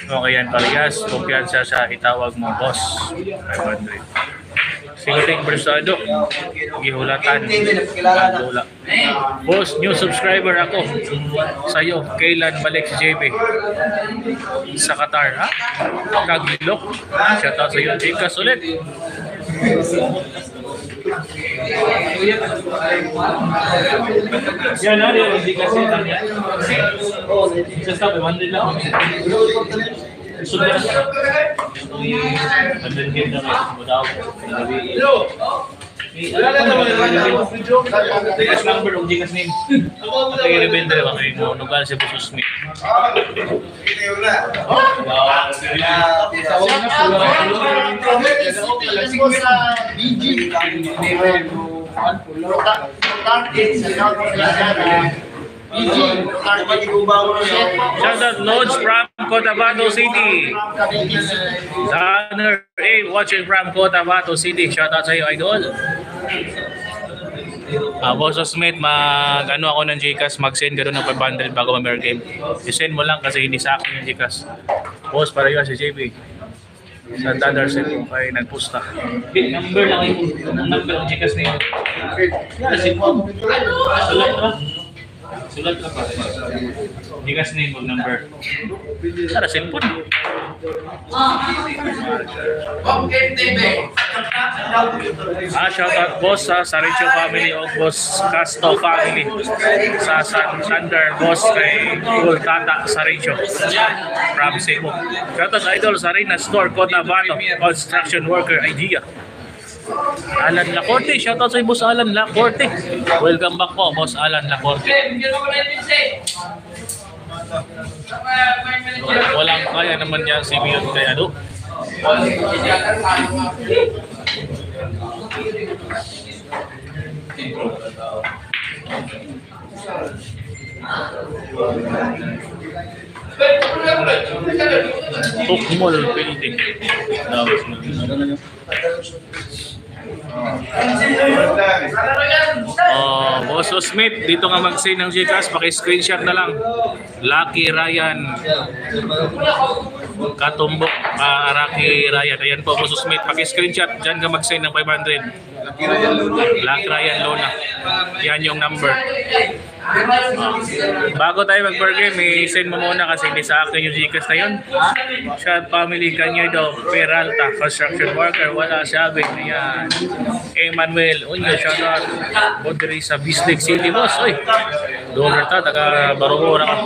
Okay yan, Parias. Kumpiyansa sa itawag mo, boss. 500. Siguring Bersado, gihulatan, Andula. Boss, new subscriber ako sa'yo. Kailan balik si JB? Sa Qatar, ha? Kagilok. Shoutout sa'yo. Jikas ulit. Yan na rin, hindi kasi yan. Isa sa 500 lang. Sudah. Andun din na kayo mo daw. Tigas number o Gcash name. Kaya rebelde ba kayo mo nugal si Boss Smith. Shoutout Lodge from Cotabato City. Donner A watching from Cotabato City. Shoutout sa iyo, idol. Boss Smith, mag-ano ako ng Gcash, mag-send ka doon ng 500 bago ma-mer game. I-send mo lang kasi hindi sa akin yung Gcash. Boss, para yun si JB. Sa Donner set mo kayo nagpusta. Number lang yung number ng Gcash na yun. Sulat ka. Sulat ka pa. Gcash name of number. Tara, cellphone. Shoutout boss sa Saricho family o boss Casto family sa Sander boss kay Cool Tata Saricho from Cebu. Shoutout idol sa Reyna Store Cotabato construction worker idea. Alan Lacorte, shoutout sa boss Alan Lacorte. Welcome back po boss Alan Lacorte. Walang kaya naman yan si Mion kaya do. Tukmol Building. Boss Smith, dito nga mag-send ng Gcash, paki-screenshot na lang. Lucky Ryan Katumbok, Lucky Ryan. Ayan po, Boss Smith, paki-screenshot. Diyan ka mag-send ng 500. Lucky Ryan Lona. Yan yung number. Bago tayo mag-burger, may send mo muna kasi hindi sa akin yung Gcash na yun. Siya, family kanyo daw, Peralta, construction worker, wala sabi niya. Emmanuel, unyo, shout out. Bodri sa Bislig City, boss. Uy, dollar ta, taga Barugora ka.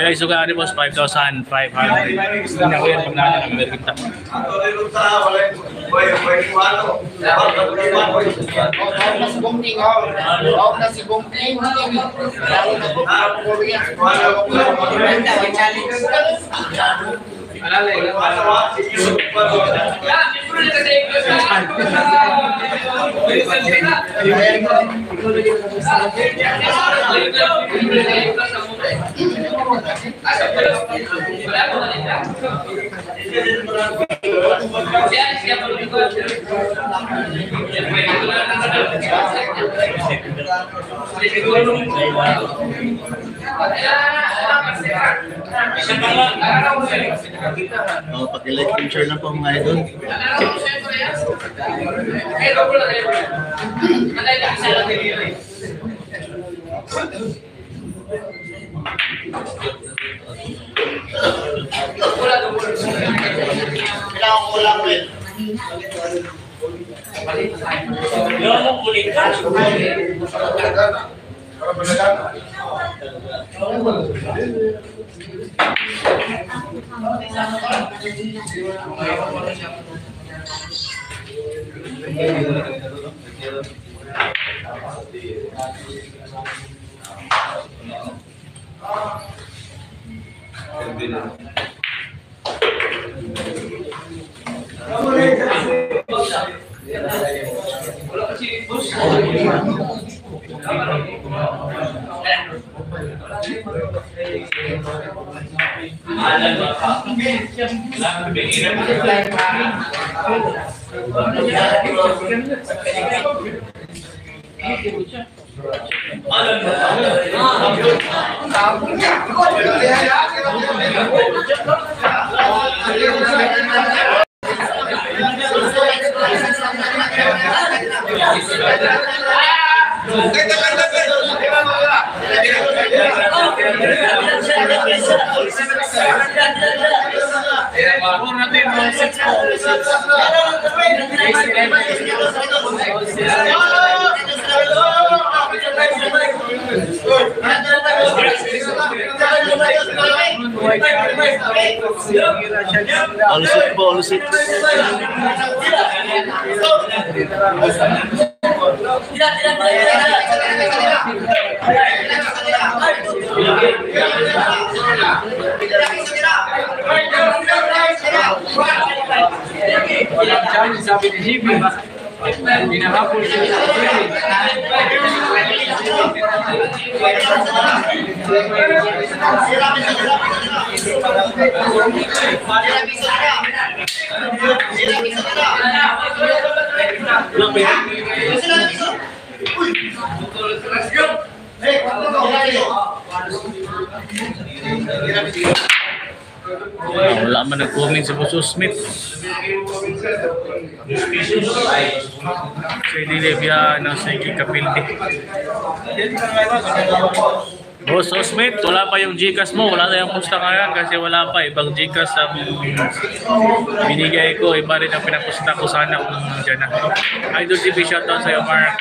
Kaya isugaan ni boss, 5,500. Hindi na ko yan pag natin ang merkita. na si Bongking, oh. Tawag na si Bongking. Lalo na po ang Korea. Pag-like and share na po mga idol. Kailangan ko lang ulit. All six po, all six. Sabi ni Jimmy, hinahapon siya sa Wala man nag-comment si Boss Smith. Si Dilevia ng Sige Kapildi. Boss Smith, wala pa yung Gcash mo. Wala na yung pusta ngayon kasi wala pa. Ibang Gcash ang binigay ko. Iba rin ang pinapusta ko sana kung dyan na. Idol TV, shoutout sa'yo, Mark.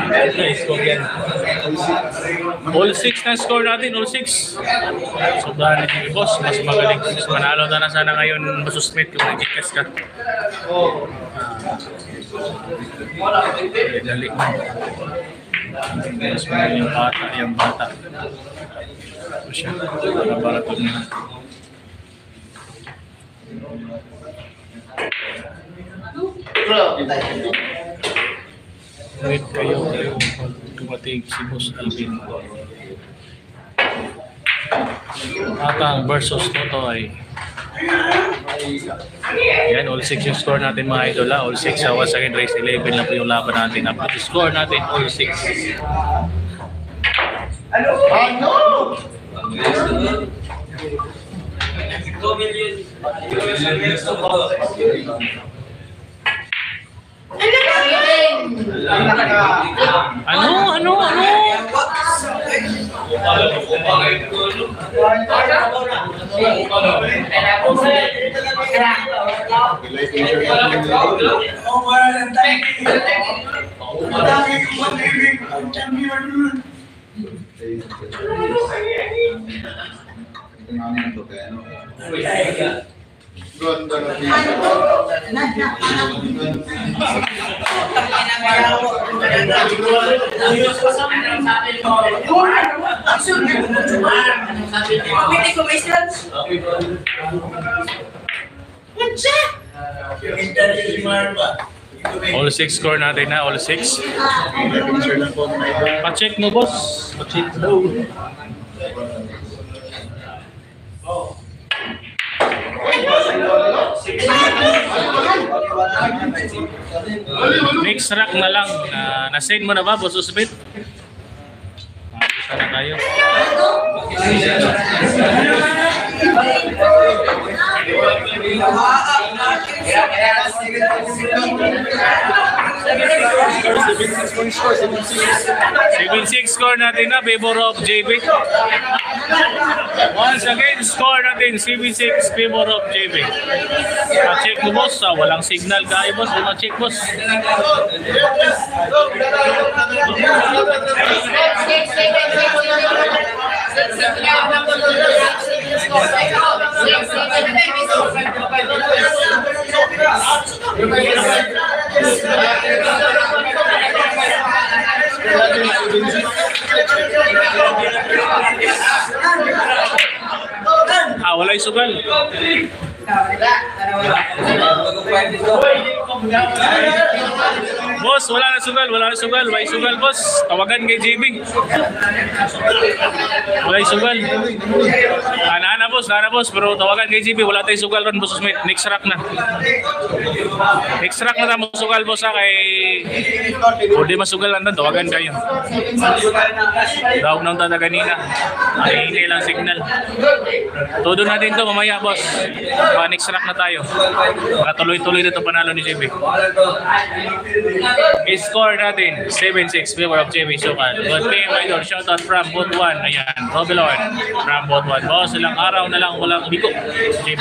Nice score yan. All 6 na score natin, all 6. Sobrahan ni Boss, mas magaling. Mas manalo na sana ngayon, Boss Smith, kung nag-Gcash ka. Dali mo. Mas magaling yung bata. Ito siya. Para ito na. Wait kayo dumating si Boss Alvin. Atang versus Totoy. Yan, all 6 yung score natin mga idol. All 6 sa once again race 11 lang po yung laban natin. Ang score natin all 6. Ano? Ano? Ganda na All 6 score natin na, all 6. Picture lang po mga idol. Pa-check mo, boss. Pa-check daw. Mix rack na lang. Na-send mo na ba, Boss Usbit? Sana tayo. Seven six score natin na, favor of JB. Once again, score natin 7-6 favor of JB. Pa-check mo, boss. Walang signal kayo, boss. Di ma-check, boss. Wala yung sugal. Boss, wala na sugal, wala na sugal. May sugal, boss. Tawagan kay JB. Wala yung sugal. Nana, boss. Pero tawagan kay JB. Wala tayong sugal ron, Boss Smith. Next rack na. Next rack na tamo sugal, boss, ha. Kay... O di masugal lang, tawagan kayo. Dawag ng tada kanina. Ay, hindi lang signal. Todo natin to mamaya, boss. Next rack na tayo. Tuloy-tuloy na ito panalo ni JB. I-score natin 7-6 favor of JB Sukal. Good game, idol. Shoutout from Butuan. Ayan, Robilon from Butuan. Boss, ilang araw na lang walang biko. JB.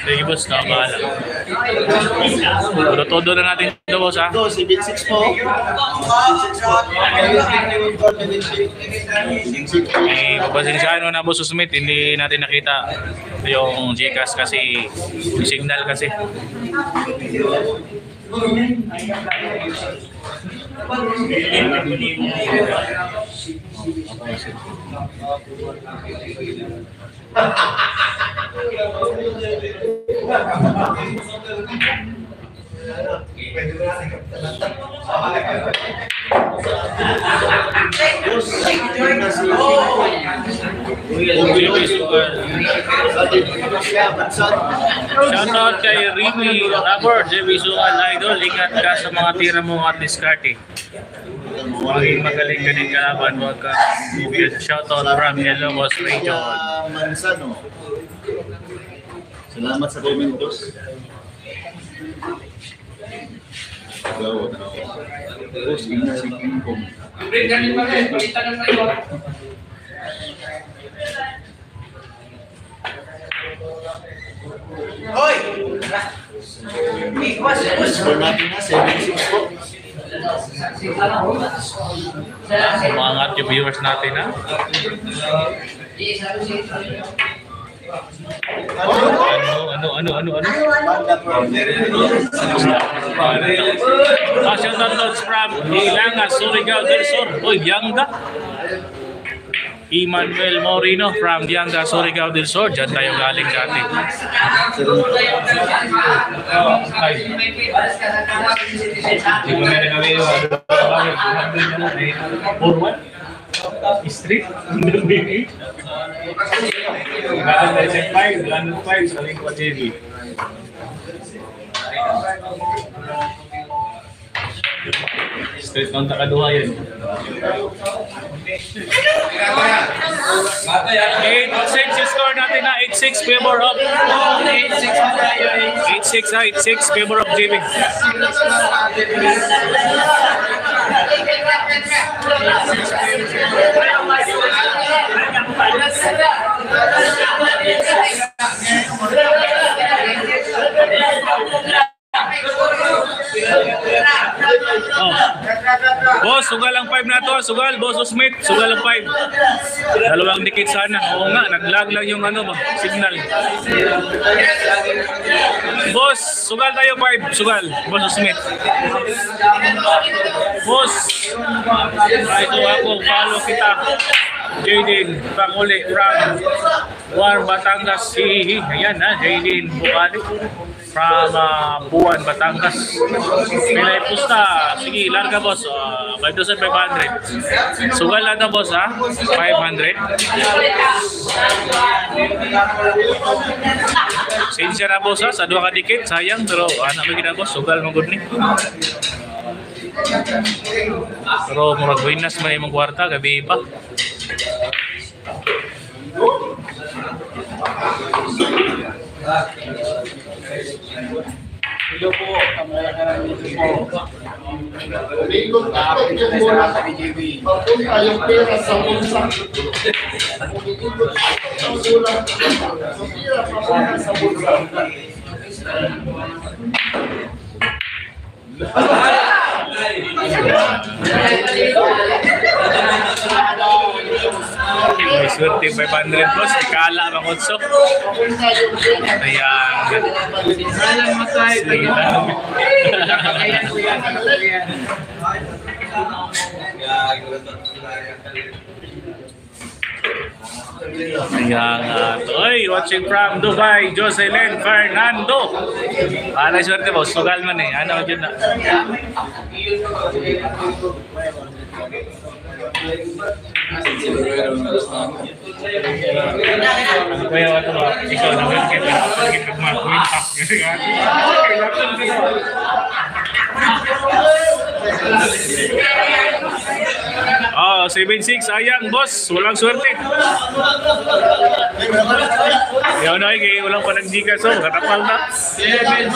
Sige, boss, kabahala. Todo na natin ito, boss, ha? Ito, 7-6 po. 7-6 po. Papasensyano na, Boss Smith. Hindi natin nakita yung Gcash kasi yung signal kasi. Shoutout kay Remy Rapper, JB Sukal, idol. Ingat ka sa mga tira mo at diskarte. Maging magaling ka din kalaban. Huwag ka bubiyad. Shoutout from Ilocos Region. Mansano. Salamat sa komentos. Boss, ingat si King Kong. Hoy! Score natin na, 7-6 po. Umangat yung viewers natin, ha? Ano? Shoutout from Ilanga, Surigao del Sur. Oy, Yanga. Emmanuel Moreno from Yanga, Surigao del Sur. Diyan tayo galing dati. Street? Landon 5 sa Lingua TV. Street ng Takaduha yun. 8-6 yung score natin na. 8-6 favor of 8-6 favor of JB. Boss, sugal ang 5 na to. Sugal, Boss Smith. Sugal ang 5. Dalawang dikit sana. Oo nga, nag-lag lang yung ano ba, signal. Boss, sugal tayo 5. Sugal, Boss Smith. Boss, ito ako, follow kita. Jaden, Panguli, from Buwan, Batangas. Ayan ha, Jaden Bukali. From Buwan, Batangas. Pilay pusta. Sige, larga boss. 5,500. Sugal lang na boss ha. 500. Sinsya na boss ha. Sa 2 kadikit. Sayang. Pero anak mo gina boss. Sugal mo good ni. Pero murag winas man yung kwarta. Gabi pa. Hello po. Umiikot yung mula papunta yung pera sa bulsa. Umiikot yung mula yung pera papunta sa bulsa. May swerte 500 boss. Ikala bang utso. Papunta yung pera. Ayan. Alam mo tayo. Ayan po yan. Ayan nga. Oy, watching from Dubai, Jocelyn Fernando. Alay swerte boss. Sugal man eh. Ano dyan na. Kuya, ano ba? Ikaw na welcome. Oh, 7-6. Sayang, boss. Walang swerte. Yaw na, walang panagdikas. So, katapal na. 7-8.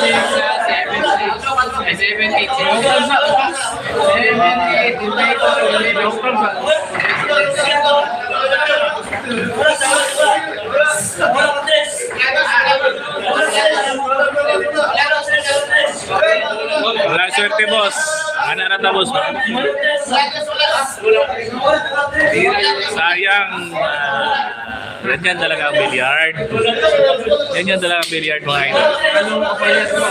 Wala swerte, boss. Ano na ta, boss? Sayang. Ganyan talaga ang billiard. Ganyan talaga ang billiard, mga idol.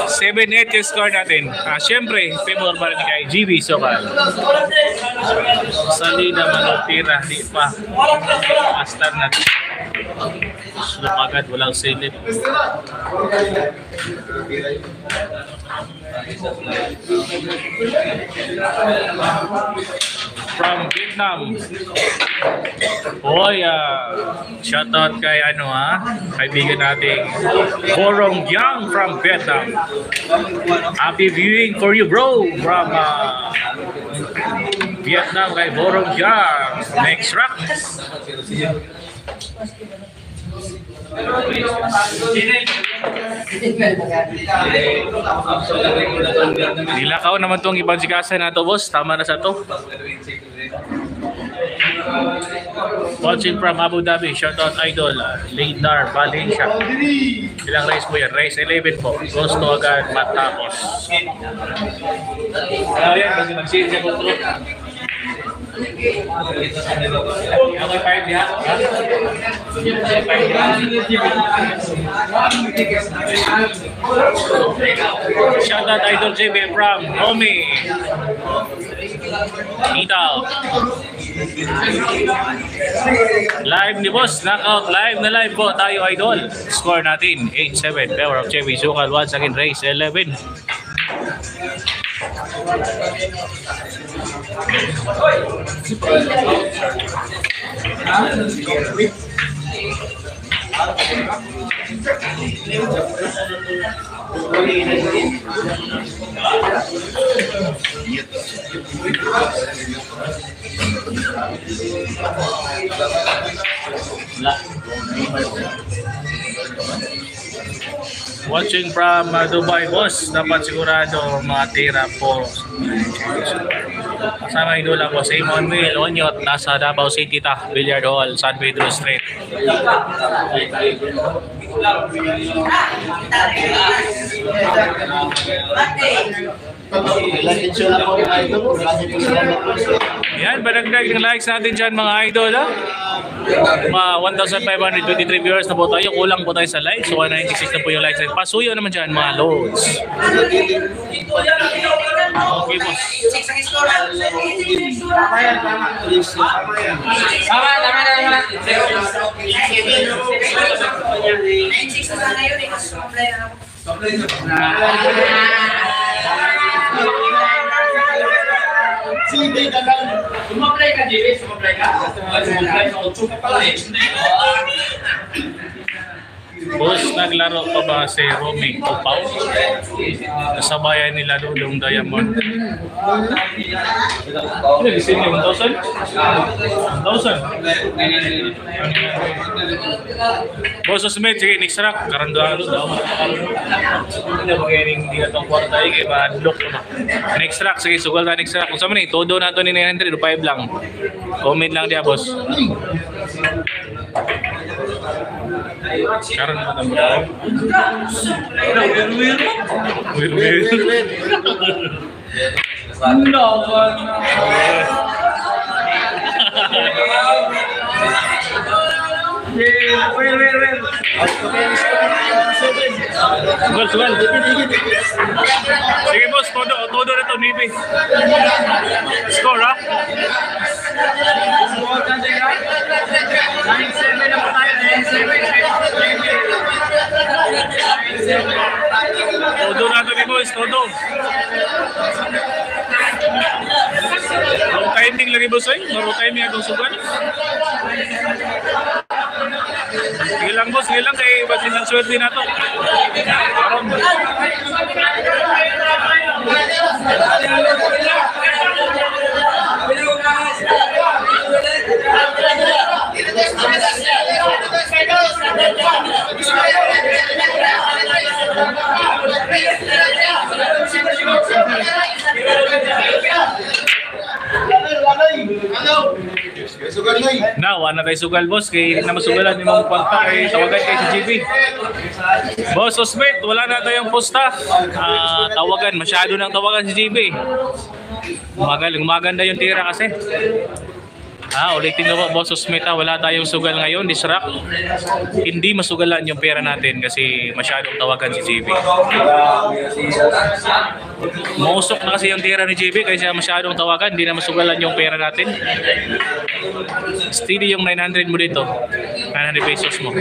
7-8 yung score natin. Siyempre, favor pa rin kay GB Sokal. Salida Manotira, di pa. Astar natin. Lumagad, walang silip. From Vietnam. Boy, shoutout kay kaibigan nating Borong Yang from Vietnam. Happy viewing for you, bro. From Vietnam kay Borong Yang. Next rock. Nilakaw naman tong ibang sikasan na to, boss. Tama na sa to. Watching from Abu Dhabi, shoutout idol, Leidar Valencia. Ilang race po yan? Race 11 po. Gusto agad matapos. Ano yan? Kasi mag-share siya control. Okay, 5 diha. Shoutout idol JB from Romy. Itaw. Live ni boss, knockout live na live po tayo idol. Score natin 8-7. Power of JB Sukal once again race 11. Watching from Dubai, boss. Dapat sigurado mga tira po. Kasama yung dula po sa Imon Mill, Onyot, nasa Davao City ta, Billiard Hall, San Pedro Street. Ilan din sila po mga ito. Ilan din sila po. Yan, padagdag ng likes natin dyan mga idol. Ha? Mga 1,523 viewers na po tayo. Kulang po tayo sa likes. So 196 na po yung likes. Pasuyo naman dyan mga loads. Okay boss. Sige, dalang. Sumablay ka, JB? Sumablay ka? Sumablay ka, 8 pa pala eh. Boss, naglaro pa ba si Romy Tupaw? Kasabayan nila Dudong Diamond. Ano, isin niya 1,000? 1,000? Boss, Osmed, sige, next rack. Karandaan daw. Hindi ba kaya hindi na itong kwarta eh, kaya ma-adlock na. Next rack, sige, sugal na next rack. Kung saan man eh, todo na ito ni 900, 5 lang. Comment lang diya, boss. Karon na tamo. Wir. Sugal. Sige boss, todo na to, Nibi. Score ha? Todo na to ni boss, todo. Maro timing lagi boss ay, maro timing akong sugal. Sige lang boss, sige lang kay basin ng swerte na to. Now, ano kay sugal boss? Kay na masugalan ni mong kontak kay tawagan kay si GB. Boss Osmed, wala na tayong posta. Tawagan, masyado nang tawagan si GB. Maganda yung tira kasi. Ulitin ko po, Boss Osmed, wala tayong sugal ngayon, disrupt. Hindi masugalan yung pera natin kasi masyadong tawagan si JB. Mausok na kasi yung tira ni JB kaya masyadong tawagan, hindi na masugalan yung pera natin. Steady yung 900 mo dito. 900 pesos mo.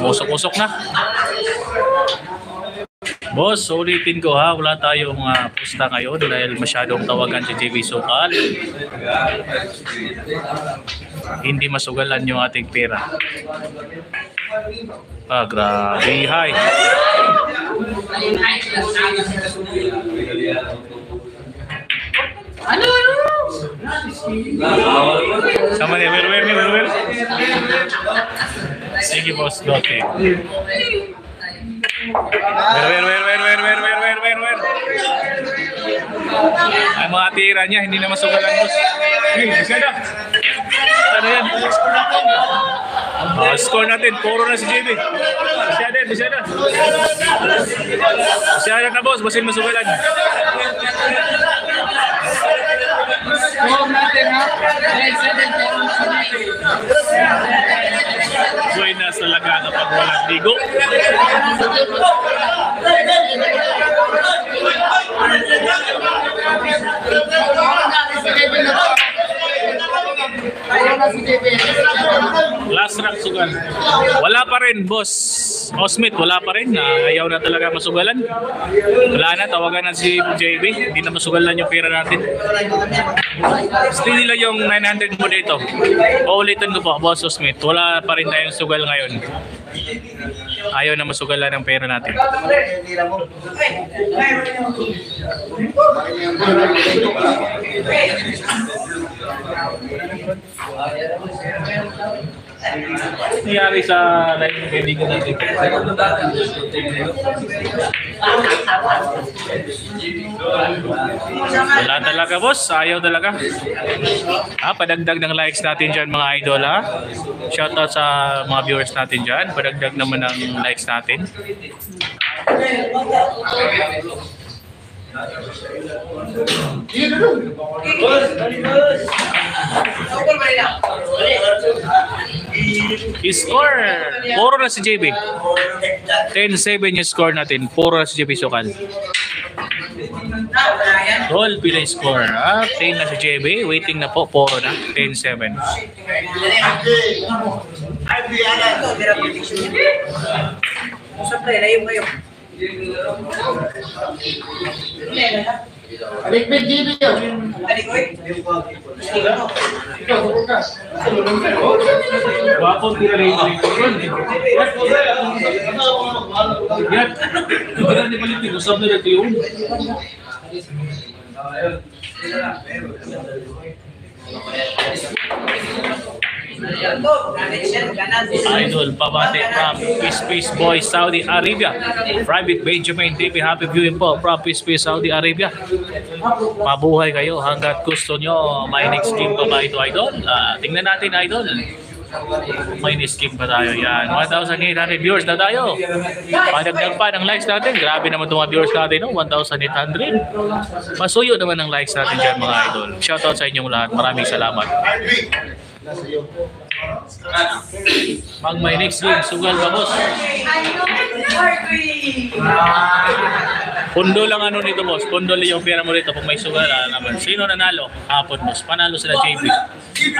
Musok-musok na. Boss, ulitin ko ha, wala tayong posta ngayon dahil masyadong tawagan si JB Sukal. Hindi masugalan yung ating pera. Grabe, hi. Ano? Sama niya, well. Sige boss, okay. Ay mga tira niya, hindi na masugalan boss. Bisa na. Ano yan? Score natin, puro na si JB. Bisa na. Bisa na boss, basin masugalan. Score natin ha. Buenas talaga kapag walang ligo. Last rock sugal. Wala pa rin, boss. Osmith, wala pa rin. Ayaw na talaga masugalan. Wala na, tawagan na si JB. Hindi na masugalan yung pera natin. Still nila yung 900 mo dito. Uulitin ko po, boss Osmith. Wala pa rin tayong sugal ngayon. Ayaw na masugalan ang pera natin. Nangyari sa live ng kaibigan natin. Wala talaga boss, ayaw talaga. Padagdag ng likes natin dyan mga idol ha. Shoutout sa mga viewers natin dyan. Padagdag naman ng likes natin. Score! Puro na si JB. 10-7 yung score natin. Puro na si JB Sukal. Goal pila yung score. 10 na si JB. Waiting na po. Puro na. 10-7. Alikpit GB yun. Wapon tira rin. Yan. Wala ni Palitin. Usap na rin yun. Idol Pabate from Peace Boy, Saudi Arabia. Private Benjamin TV, happy viewing po from Peace, Saudi Arabia. Mabuhay kayo hanggat gusto nyo. May next game pa ba ito, Idol? Tingnan natin, Idol. May next game pa tayo. Yan, 1,800 viewers na tayo. Padagdag pa ng likes natin. Grabe naman itong mga viewers natin, no? 1,800. Masuyo naman ang likes natin dyan, mga Idol. Shoutout sa inyong lahat. Maraming salamat. Pag may next game, sugal ba, boss? Pundo lang ano nito, boss. Pundo lang yung pera mo rito. Pag may sugal, naman. Sino nanalo? Hapon, boss. Panalo sila JB.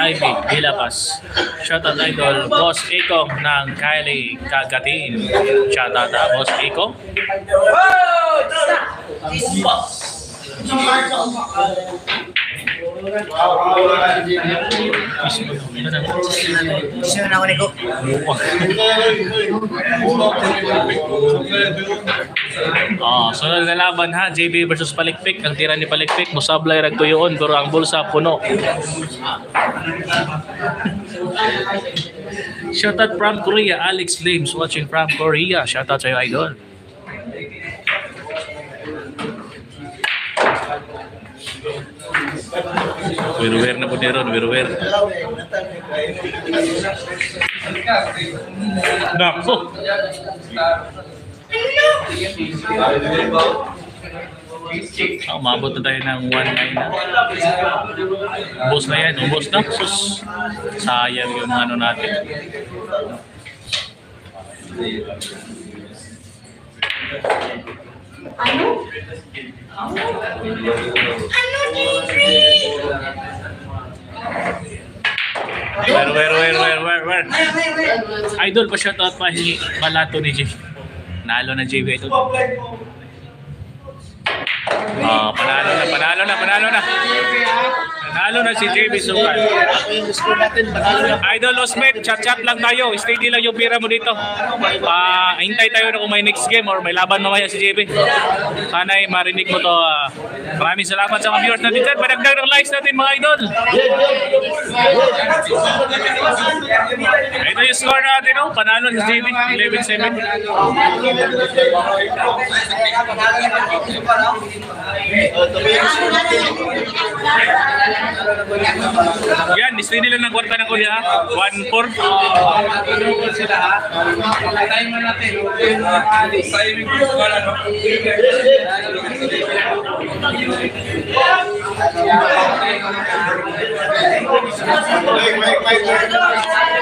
IB, Hilapas. Shoutout, Idol. Boss Eko ng Kylie Kagatin. Shoutout, Boss Eko. Sunod na laban ha, JB versus Palikpik. Ang tira ni Palikpik, musablay rag tuyoon, pero ang bulsa puno. Shoutout from Korea, Alex Flames watching from Korea. Shoutout sa'yo, Idol. Wiruwer na po ni Ron, wiruwer. Nako! Umabot na tayo ng 1-9 na. Ubos na yan, ubos na. Sus, sayang yung ano natin. Where? Idol pa shoutout pa Malato ni JB. Nalo na JB ito. Panalo na. Panalo na si JB Sukal. Idol Osmet, chat lang tayo. Steady lang yung pira mo dito. Hintay tayo na kung may next game or may laban mamaya si JB. Sana ay marinig mo to. Maraming salamat sa mga viewers natin dyan. Padagdag ng likes natin, mga idol. Ito yung score natin, no? Panalo si JB, 11-7. Yan, steady lang ng kwarta ng kulya, ha? 1-4. Wait.